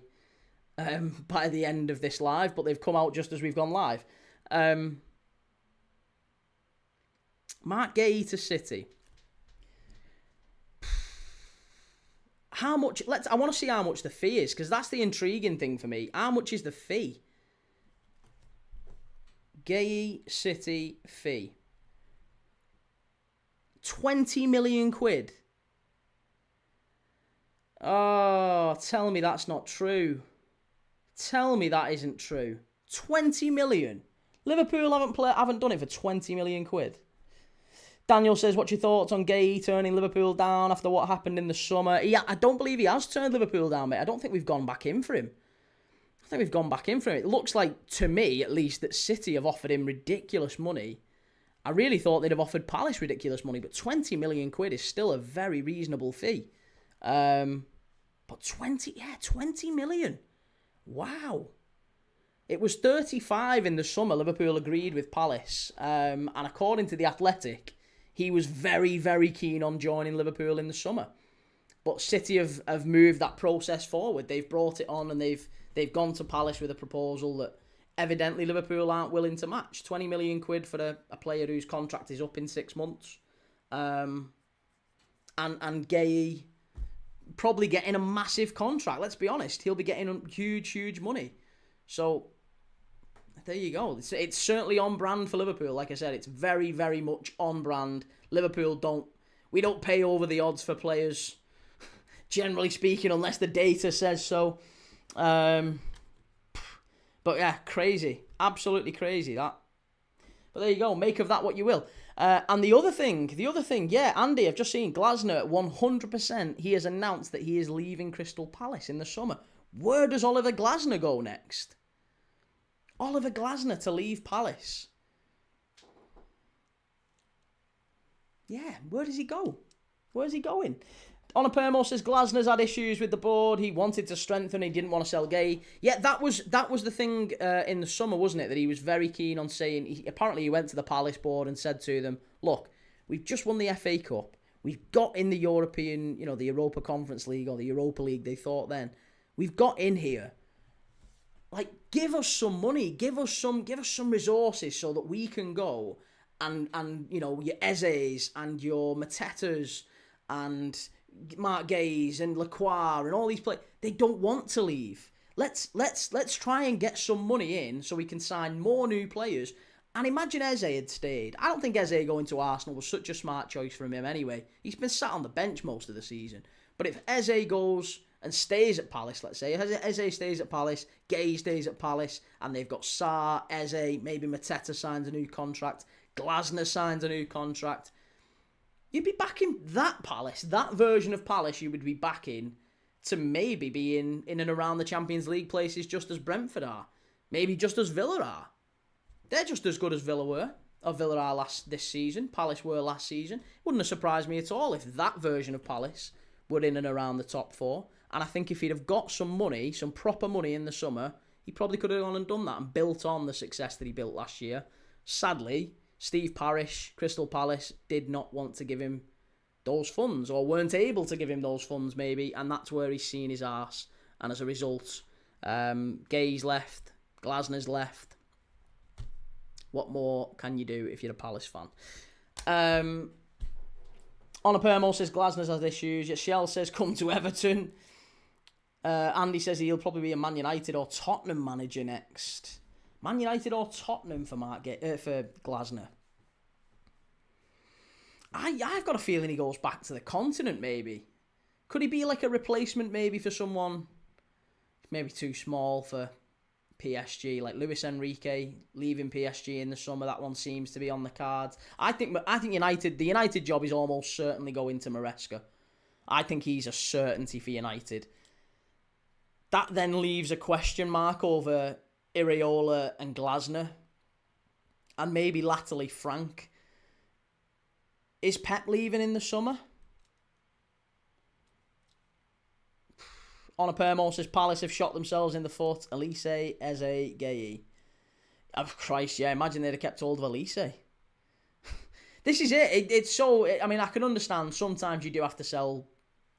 the end of this live, but they've come out just as we've gone live. Mark Guehi to City. How much? I want to see how much the fee is, because that's the intriguing thing for me. How much is the fee? Guehi City fee. 20 million quid. Oh, tell me that's not true. Tell me that isn't true. 20 million. Liverpool haven't done it for 20 million quid. Daniel says, what's your thoughts on Guehi turning Liverpool down after what happened in the summer? I don't believe he has turned Liverpool down, mate. I don't think we've gone back in for him. It looks like, to me at least, that City have offered him ridiculous money. I really thought they'd have offered Palace ridiculous money, but 20 million quid is still a very reasonable fee. But 20 million. Wow. It was 35 in the summer. Liverpool agreed with Palace. And according to The Athletic, he was very, very keen on joining Liverpool in the summer. But City have moved that process forward. They've brought it on and they've gone to Palace with a proposal that evidently Liverpool aren't willing to match. 20 million quid for a player whose contract is up in 6 months. And Guehi probably getting a massive contract. Let's be honest. He'll be getting huge, huge money. So there you go. It's certainly on brand for Liverpool. Like I said, it's very, very much on brand. Liverpool don't pay over the odds for players, generally speaking, unless the data says so. But yeah, crazy. Absolutely crazy, that. But there you go. Make of that what you will. And the other thing, yeah, Andy, I've just seen Glasner, 100%, he has announced that he is leaving Crystal Palace in the summer. Where does Oliver Glasner go next? Oliver Glasner to leave Palace. Yeah, where does he go? Where's he going? Onapermo says Glasner's had issues with the board. He wanted to strengthen. He didn't want to sell Guehi. Yeah, that was the thing in the summer, wasn't it? That he was very keen on saying. Apparently, he went to the Palace board and said to them, "Look, we've just won the FA Cup. We've got in the European, the Europa Conference League or the Europa League. They thought then we've got in here. Like, give us some money. Give us some resources so that we can go and your Eze's and your Matetas and Mark Gaze and Lacroix and all these players, they don't want to leave. Let's try and get some money in so we can sign more new players." And imagine Eze had stayed. I don't think Eze going to Arsenal was such a smart choice from him anyway. He's been sat on the bench most of the season. But if Eze goes and stays at Palace, let's say, Eze stays at Palace, Gay stays at Palace, and they've got Sarr, Eze, maybe Mateta signs a new contract, Glasner signs a new contract, you'd be backing that Palace, that version of Palace you would be backing to maybe be in and around the Champions League places just as Brentford are. Maybe just as Villa are. They're just as good as Villa were, or Villa are this season, Palace were last season. Wouldn't have surprised me at all if that version of Palace were in and around the top four. And I think if he'd have got some money, some proper money in the summer, he probably could have gone and done that and built on the success that he built last year. Sadly, Steve Parish, Crystal Palace, did not want to give him those funds, or weren't able to give him those funds maybe, and that's where he's seen his arse. And as a result, Gay's left, Glasner's left. What more can you do if you're a Palace fan? Onapermo says Glasner's has issues. Shell says come to Everton. Andy says he'll probably be a Man United or Tottenham manager next. Man United or Tottenham for for Glasner. I've got a feeling he goes back to the continent maybe. Could he be like a replacement maybe for someone maybe too small for PSG, like Luis Enrique leaving PSG in the summer? That one seems to be on the cards. I think the United job is almost certainly going to Maresca. I think he's a certainty for United. That then leaves a question mark over Iraola and Glasner, and maybe latterly Frank. Is Pep leaving in the summer? Onapermo says Palace have shot themselves in the foot. Elise, Eze, Guehi. Oh, Christ, yeah. Imagine they'd have kept hold of Elise. This is it. It's so... I mean, I can understand sometimes you do have to sell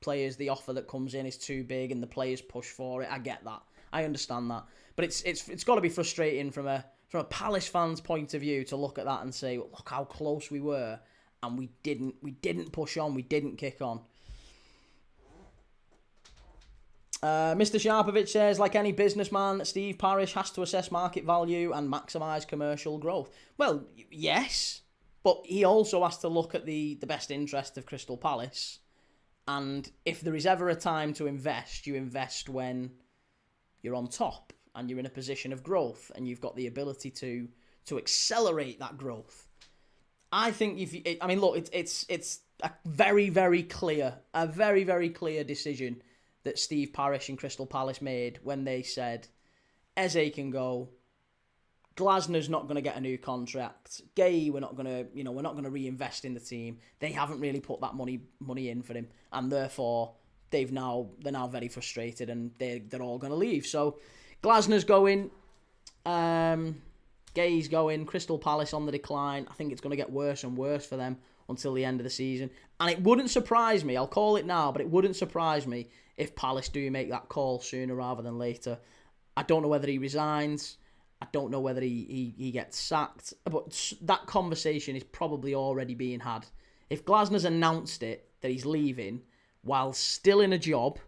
players. The offer that comes in is too big and the players push for it. I get that. I understand that. But it's got to be frustrating from a Palace fan's point of view to look at that and say, well, look how close we were and we didn't push on, we didn't kick on. Mr. Sharpovich says, like any businessman, Steve Parish has to assess market value and maximise commercial growth. Well, yes, but he also has to look at the best interest of Crystal Palace. And if there is ever a time to invest, you invest when you're on top and you're in a position of growth and you've got the ability to accelerate that growth. I think it's a very, very clear decision that Steve Parish and Crystal Palace made when they said Eze can go, Glasner's not going to get a new contract, Guehi we're not going to reinvest in the team. They haven't really put that money in for him, and therefore they're now very frustrated and they're all going to leave. So Glasner's going. Guehi's going. Crystal Palace on the decline. I think it's going to get worse and worse for them until the end of the season. And it wouldn't surprise me, I'll call it now, but it wouldn't surprise me if Palace do make that call sooner rather than later. I don't know whether he resigns. I don't know whether he gets sacked. But that conversation is probably already being had. If Glasner's announced it, that he's leaving, while still in a job,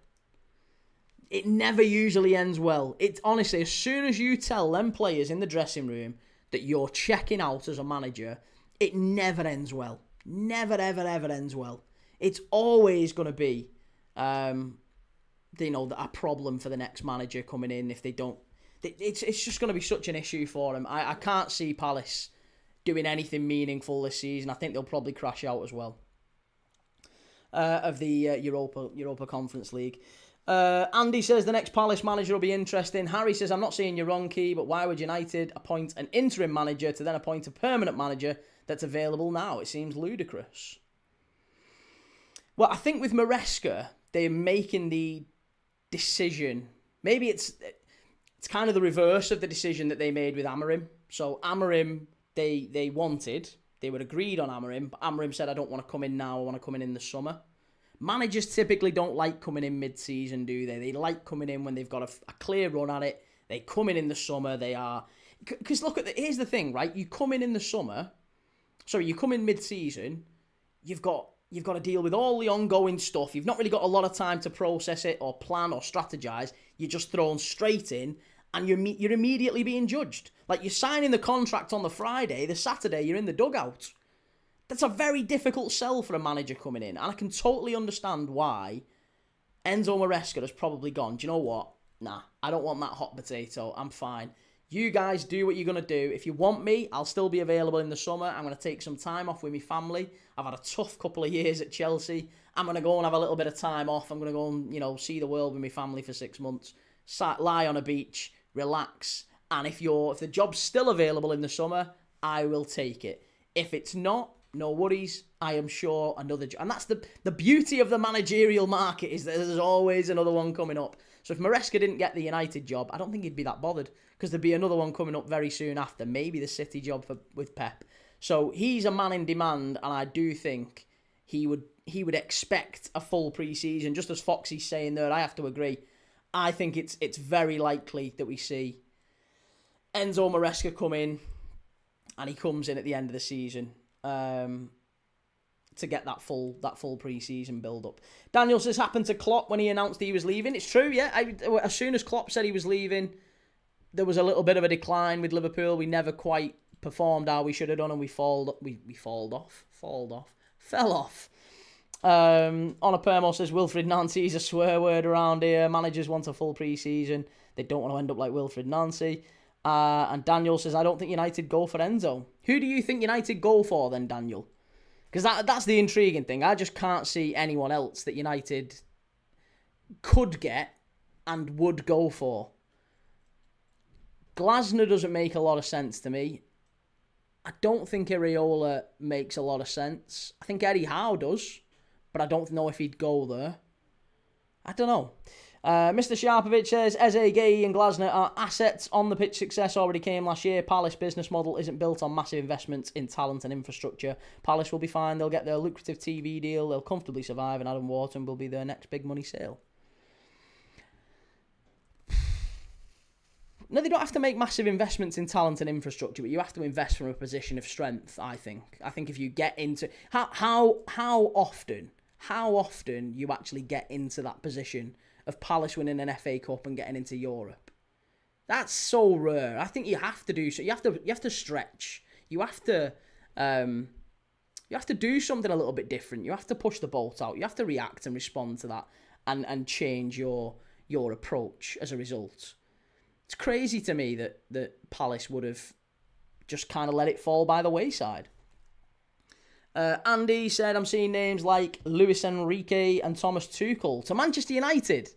it never usually ends well. It's honestly, as soon as you tell them players in the dressing room that you're checking out as a manager, it never ends well. Never, ever, ever ends well. It's always going to be, a problem for the next manager coming in if they don't. It's just going to be such an issue for them. I can't see Palace doing anything meaningful this season. I think they'll probably crash out as well of the Europa Conference League. Andy says the next Palace manager will be interesting. Harry says, I'm not saying you're wrong, Key, but why would United appoint an interim manager to then appoint a permanent manager that's available now? It seems ludicrous. Well, I think with Maresca, they're making the decision. Maybe it's kind of the reverse of the decision that they made with Amorim. So Amorim, they were agreed on Amorim, but Amorim said, I don't want to come in now, I want to come in the summer. Managers typically don't like coming in mid-season, do they? They like coming in when they've got a clear run at it. They come in the summer. They are... Because look, here's the thing, right? You come in the summer... Sorry, you come in mid-season, you've got to deal with all the ongoing stuff. You've not really got a lot of time to process it or plan or strategize. You're just thrown straight in and you're immediately being judged. Like, you're signing the contract on the Friday, the Saturday you're in the dugout. That's a very difficult sell for a manager coming in. And I can totally understand why Enzo Maresca has probably gone, do you know what? Nah, I don't want that hot potato. I'm fine. You guys do what you're going to do. If you want me, I'll still be available in the summer. I'm going to take some time off with my family. I've had a tough couple of years at Chelsea. I'm going to go and have a little bit of time off. I'm going to go and, see the world with my family for 6 months. Lie on a beach, relax. And if the job's still available in the summer, I will take it. If it's not, no worries, I am sure another job. And that's the beauty of the managerial market, is that there's always another one coming up. So if Maresca didn't get the United job, I don't think he'd be that bothered, because there'd be another one coming up very soon after, maybe the City job with Pep. So he's a man in demand, and I do think he would expect a full pre-season. Just as Foxy's saying there, I have to agree. I think it's very likely that we see Enzo Maresca come in, and he comes in at the end of the season. To get that full pre-season build-up. Daniel says, happened to Klopp when he announced he was leaving. It's true, yeah. As soon as Klopp said he was leaving, there was a little bit of a decline with Liverpool. We never quite performed how we should have done, and we fell off. On a Permo says, Wilfred Nancy is a swear word around here. Managers want a full pre-season. They don't want to end up like Wilfred Nancy. And Daniel says, I don't think United go for Enzo. Who do you think United go for then, Daniel? Because that's the intriguing thing. I just can't see anyone else that United could get and would go for. Glasner doesn't make a lot of sense to me. I don't think Areola makes a lot of sense. I think Eddie Howe does, but I don't know if he'd go there. I don't know. Mr. Sharpovich says, Eze, Guehi and Glasner are assets. On the pitch success already came last year. Palace business model isn't built on massive investments in talent and infrastructure. Palace will be fine. They'll get their lucrative TV deal. They'll comfortably survive, and Adam Wharton will be their next big money sale. No, they don't have to make massive investments in talent and infrastructure, but you have to invest from a position of strength, I think. I think if you get into... How often you actually get into that position of Palace winning an FA Cup and getting into Europe? That's so rare. I think you have to do so. You have to stretch. You have to do something a little bit different. You have to push the bolt out. You have to react and respond to that and change your approach as a result. It's crazy to me that Palace would have just kind of let it fall by the wayside. Andy said, I'm seeing names like Luis Enrique and Thomas Tuchel to Manchester United.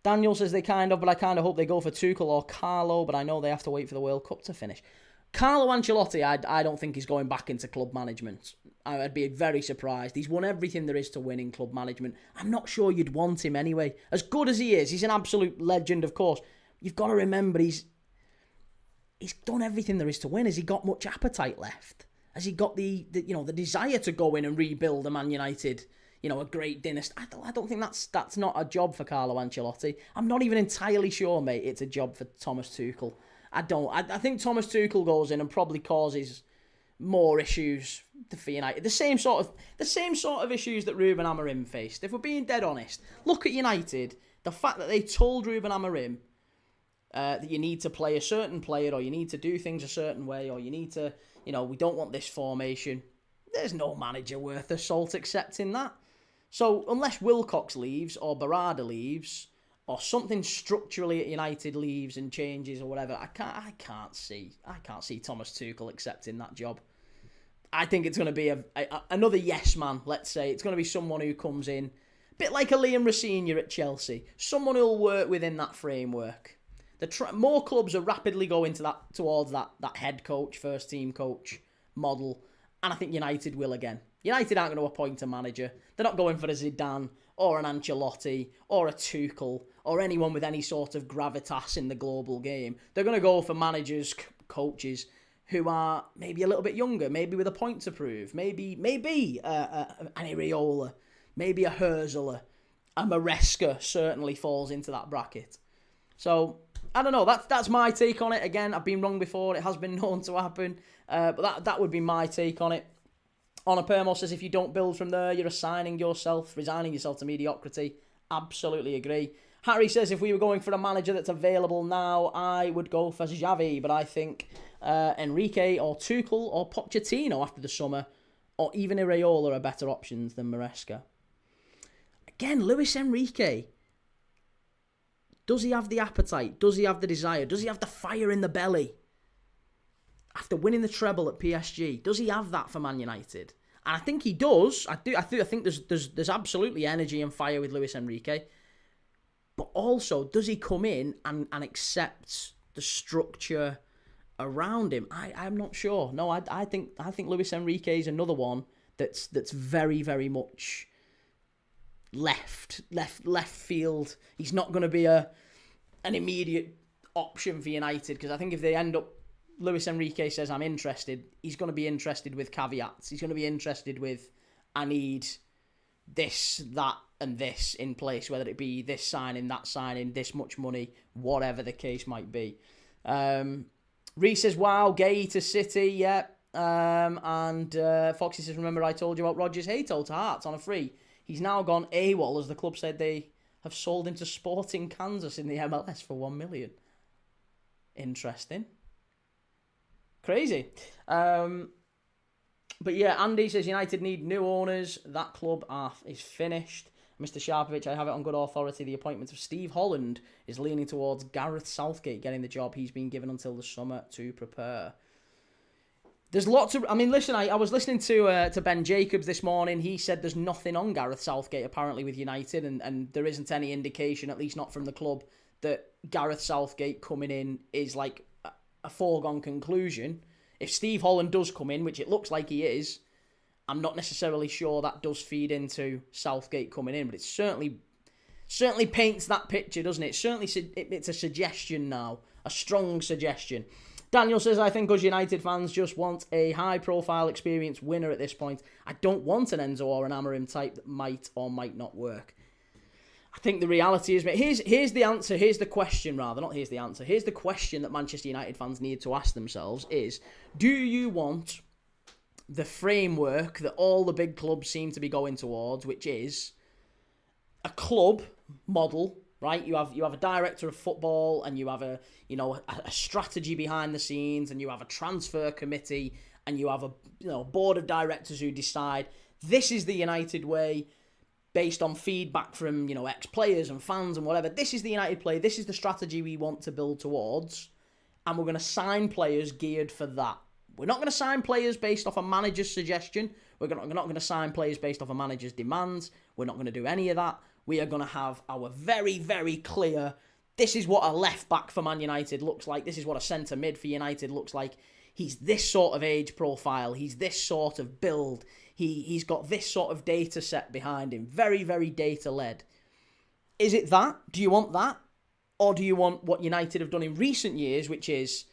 Daniel says but I kind of hope they go for Tuchel or Carlo, but I know they have to wait for the World Cup to finish. Carlo Ancelotti, I don't think he's going back into club management. I'd be very surprised. He's won everything there is to win in club management. I'm not sure you'd want him anyway. As good as he is, he's an absolute legend, of course. You've got to remember he's done everything there is to win. Has he got much appetite left? Has he got the desire to go in and rebuild a Man United, a great dynasty? I don't think that's not a job for Carlo Ancelotti. I'm not even entirely sure, mate, it's a job for Thomas Tuchel. I don't. I think Thomas Tuchel goes in and probably causes more issues for United. The same sort of issues that Ruben Amorim faced. If we're being dead honest, look at United. The fact that they told Ruben Amorim that you need to play a certain player, or you need to do things a certain way, or you need to, we don't want this formation. There's no manager worth the salt accepting that. So unless Wilcox leaves or Barada leaves, or something structurally at United leaves and changes or whatever, I can't see Thomas Tuchel accepting that job. I think it's going to be another yes man, let's say. It's going to be someone who comes in, a bit like a Liam Rosenior at Chelsea, someone who'll work within that framework. More clubs are rapidly going towards that head coach, first team coach model, and I think United will again. United aren't going to appoint a manager. They're not going for a Zidane or an Ancelotti or a Tuchel or anyone with any sort of gravitas in the global game. They're going to go for managers, coaches who are maybe a little bit younger, maybe with a point to prove, maybe an Areola, maybe a Herzler, a Maresca certainly falls into that bracket. So I don't know. That's my take on it. Again, I've been wrong before. It has been known to happen, but that would be my take on it. Honor Permo says, if you don't build from there, you're resigning yourself to mediocrity. Absolutely agree. Harry says, if we were going for a manager that's available now, I would go for Xavi, but I think Enrique or Tuchel or Pochettino after the summer, or even Areola are better options than Maresca. Again, Luis Enrique. Does he have the appetite? Does he have the desire? Does he have the fire in the belly? After winning the treble at PSG, does he have that for Man United? And I think he does. I think there's absolutely energy and fire with Luis Enrique. But also, does he come in and accept the structure around him? I'm not sure. No, I think Luis Enrique is another one that's very, very much left field. He's not going to be an immediate option for United, because I think if they end up, Luis Enrique says, I'm interested, he's going to be interested with caveats. He's going to be interested with, I need this, that, and this in place, whether it be this signing, that signing, this much money, whatever the case might be. Reece says, wow, Guehi to City, yeah. And Foxy says, remember I told you about Rodgers Hato to Hearts on a free. He's now gone AWOL, as the club said they have sold him to Sporting Kansas in the MLS for $1 million. Interesting. Crazy. But yeah, Andy says United need new owners. That club is finished. Mr. Sharpovich, I have it on good authority. The appointment of Steve Holland is leaning towards Gareth Southgate getting the job. He's been given until the summer to prepare. There's lots of... I mean, listen, I was listening to Ben Jacobs this morning. He said there's nothing on Gareth Southgate, apparently, with United, and there isn't any indication, at least not from the club, that Gareth Southgate coming in is like a foregone conclusion. If Steve Holland does come in, which it looks like he is, I'm not necessarily sure that does feed into Southgate coming in, but it certainly paints that picture, doesn't it? It's a suggestion now, a strong suggestion. Daniel says, I think us United fans just want a high-profile, experienced winner at this point. I don't want an Enzo or an Amorim type that might or might not work. I think the reality is, here's the answer, here's the question rather, not here's the answer. Here's the question that Manchester United fans need to ask themselves is, do you want the framework that all the big clubs seem to be going towards, which is a club model, right? You have a director of football, and you have a strategy behind the scenes, and you have a transfer committee, and you have a board of directors who decide this is the United way based on feedback from ex-players and fans and whatever. This is the United play. This is the strategy we want to build towards, and we're going to sign players geared for that. We're not going to sign players based off a manager's suggestion. We're not going to sign players based off a manager's demands. We're not going to do any of that. We are going to have our very, very clear, this is what a left-back for Man United looks like. This is what a centre-mid for United looks like. He's this sort of age profile. He's this sort of build. He's got this sort of data set behind him. Very, very data-led. Is it that? Do you want that? Or do you want what United have done in recent years, which is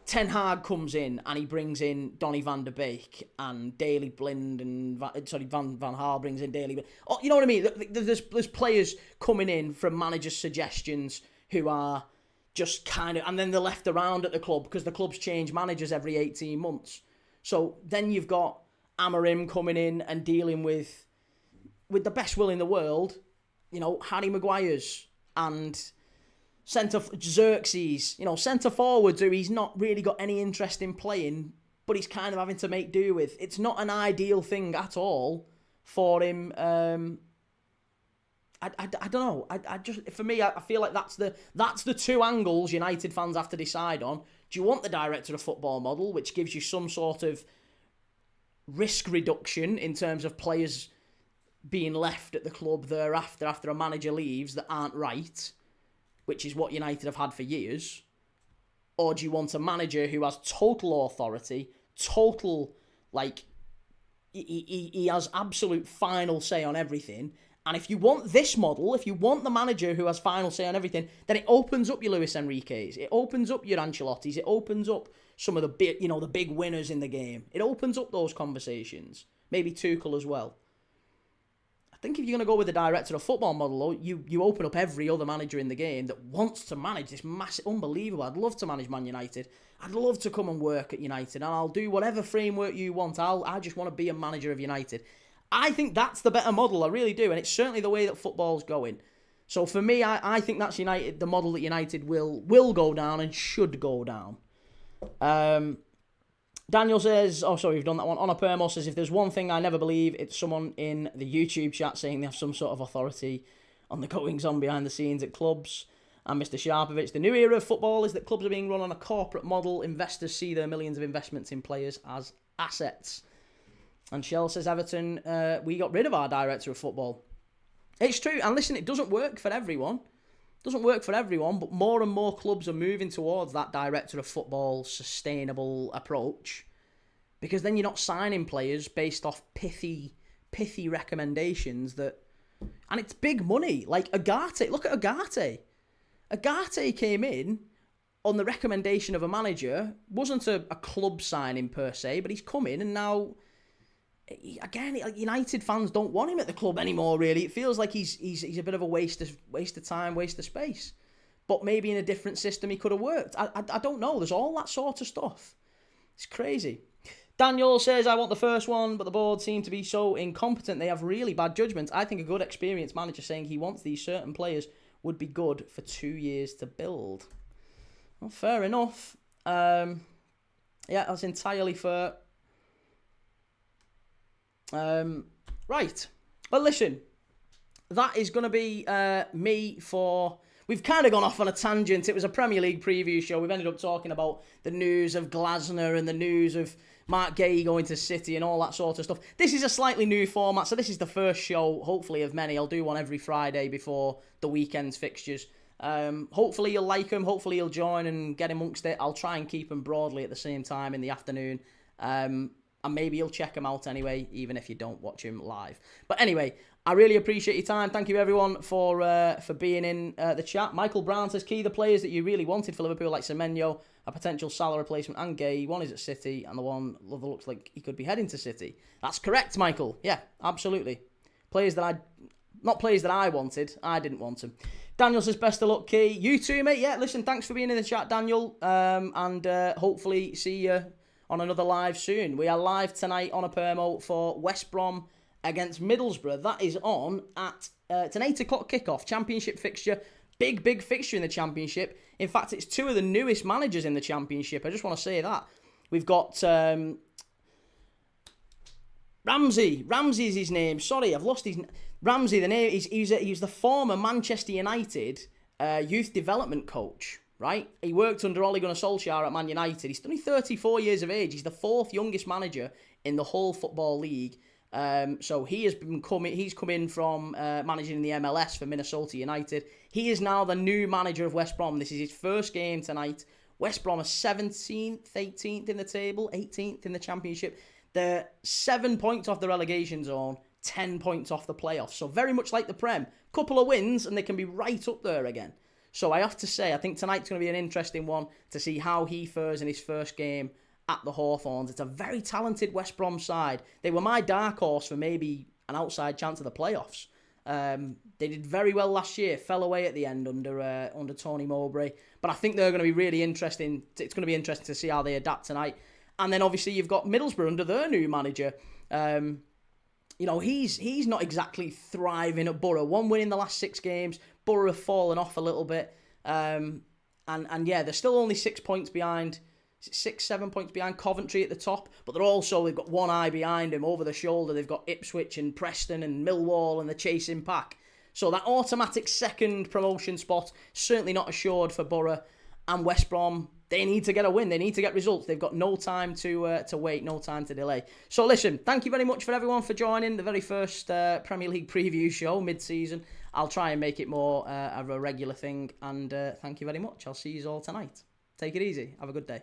Ten Hag comes in and he brings in Donny van der Beek and Daley Blind and Van Gaal brings in Daley Blind. Oh, you know what I mean? There's players coming in from managers' suggestions who are just kind of, and then they're left around at the club because the clubs change managers every 18 months. So then you've got Amorim coming in and dealing with the best will in the world, you know, Harry Maguire's and Xerxes, you know, centre forwards who he's not really got any interest in playing, but he's kind of having to make do with. It's not an ideal thing at all for him. I don't know. I just, for me, I feel like that's the two angles United fans have to decide on. Do you want the director of football model, which gives you some sort of risk reduction in terms of players being left at the club thereafter after a manager leaves that aren't right, which is what United have had for years? Or do you want a manager who has total authority, total, like, he has absolute final say on everything? And if you want this model, if you want the manager who has final say on everything, then it opens up your Luis Enrique's, it opens up your Ancelotti's, it opens up some of the big, you know, the big winners in the game. It opens up those conversations. Maybe Tuchel as well. I think if you're going to go with the director of football model, though, you open up every other manager in the game that wants to manage this massive, unbelievable. I'd love to manage Man United. I'd love to come and work at United, and I'll do whatever framework you want. I just want to be a manager of United. I think that's the better model, I really do, and it's certainly the way that football's going. So for me, I think that's the model that United will go down and should go down. Daniel says, oh, sorry, we've done that one. Honor Permo says, if there's one thing I never believe, it's someone in the YouTube chat saying they have some sort of authority on the goings on behind the scenes at clubs. And Mr. Sharpovich, the new era of football is that clubs are being run on a corporate model. Investors see their millions of investments in players as assets. And Shell says, Everton, we got rid of our director of football. It's true. And listen, it doesn't work for everyone. Doesn't work for everyone, but more and more clubs are moving towards that director of football sustainable approach, because then you're not signing players based off pithy recommendations that, and it's big money. Like Agate, look at Agate. Agate came in on the recommendation of a manager, wasn't a club signing per se, but he's come in and now, again, United fans don't want him at the club anymore, really. It feels like he's a bit of a waste of time, waste of space. But maybe in a different system he could have worked. I don't know. There's all that sort of stuff. It's crazy. Daniel says, I want the first one, but the board seem to be so incompetent. They have really bad judgment. I think a good experienced manager saying he wants these certain players would be good for 2 years to build. Well, fair enough. Yeah, that's entirely fair. Right. Well, listen, that is going to be me for... We've kind of gone off on a tangent. It was a Premier League preview show. We've ended up talking about the news of Glasner and the news of Mark Guehi going to City and all that sort of stuff. This is a slightly new format, so this is the first show, hopefully, of many. I'll do one every Friday before the weekend's fixtures. Hopefully you'll like them. Hopefully you'll join and get amongst it. I'll try and keep them broadly at the same time in the afternoon. And maybe you'll check them out anyway, even if you don't watch them live. But anyway, I really appreciate your time. Thank you, everyone, for being in the chat. Michael Brown says, key the players that you really wanted for Liverpool, like Semenyo, a potential Salah replacement, and Guehi. One is at City, and the one looks like he could be heading to City. That's correct, Michael. Yeah, absolutely. Not players that I wanted. I didn't want them. Daniel says, best of luck, Key. You too, mate. Yeah, listen, thanks for being in the chat, Daniel. And hopefully see you on another live soon. We are live tonight on a Permo for West Brom against Middlesbrough. That is on at it's an 8 o'clock kickoff. Championship fixture. Big fixture in the Championship. In fact, it's two of the newest managers in the Championship. I just want to say that. We've got Ramsey. Ramsey is his name. Sorry, I've lost his name. Ramsey, the name. He's the former Manchester United youth development coach. Right? He worked under Ole Gunnar Solskjaer at Man United. He's only 34 years of age. He's the fourth youngest manager in the whole Football League. So he's come in from managing in the MLS for Minnesota United. He is now the new manager of West Brom. This is his first game tonight. West Brom are 17th, 18th in the table, 18th in the Championship. They're 7 points off the relegation zone, 10 points off the playoffs. So very much like the Prem. Couple of wins and they can be right up there again. So I have to say, I think tonight's going to be an interesting one to see how he fares in his first game at the Hawthorns. It's a very talented West Brom side. They were my dark horse for maybe an outside chance of the playoffs. They did very well last year, fell away at the end under Tony Mowbray. But I think they're going to be really interesting. It's going to be interesting to see how they adapt tonight. And then obviously you've got Middlesbrough under their new manager. He's not exactly thriving at Borough. 1 win in the last 6 games. Borough have fallen off a little bit. And they're still only 6 points behind. 6-7 points behind Coventry at the top, but they've got one eye behind him over the shoulder. They've got Ipswich and Preston and Millwall and the chasing pack. So that automatic second promotion spot certainly not assured for Borough. And West Brom, they need to get a win. They need to get results. They've got no time to wait, no time to delay. So listen, thank you very much for everyone for joining the very first Premier League preview show mid-season. I'll try and make it more of a regular thing. And thank you very much. I'll see you all tonight. Take it easy. Have a good day.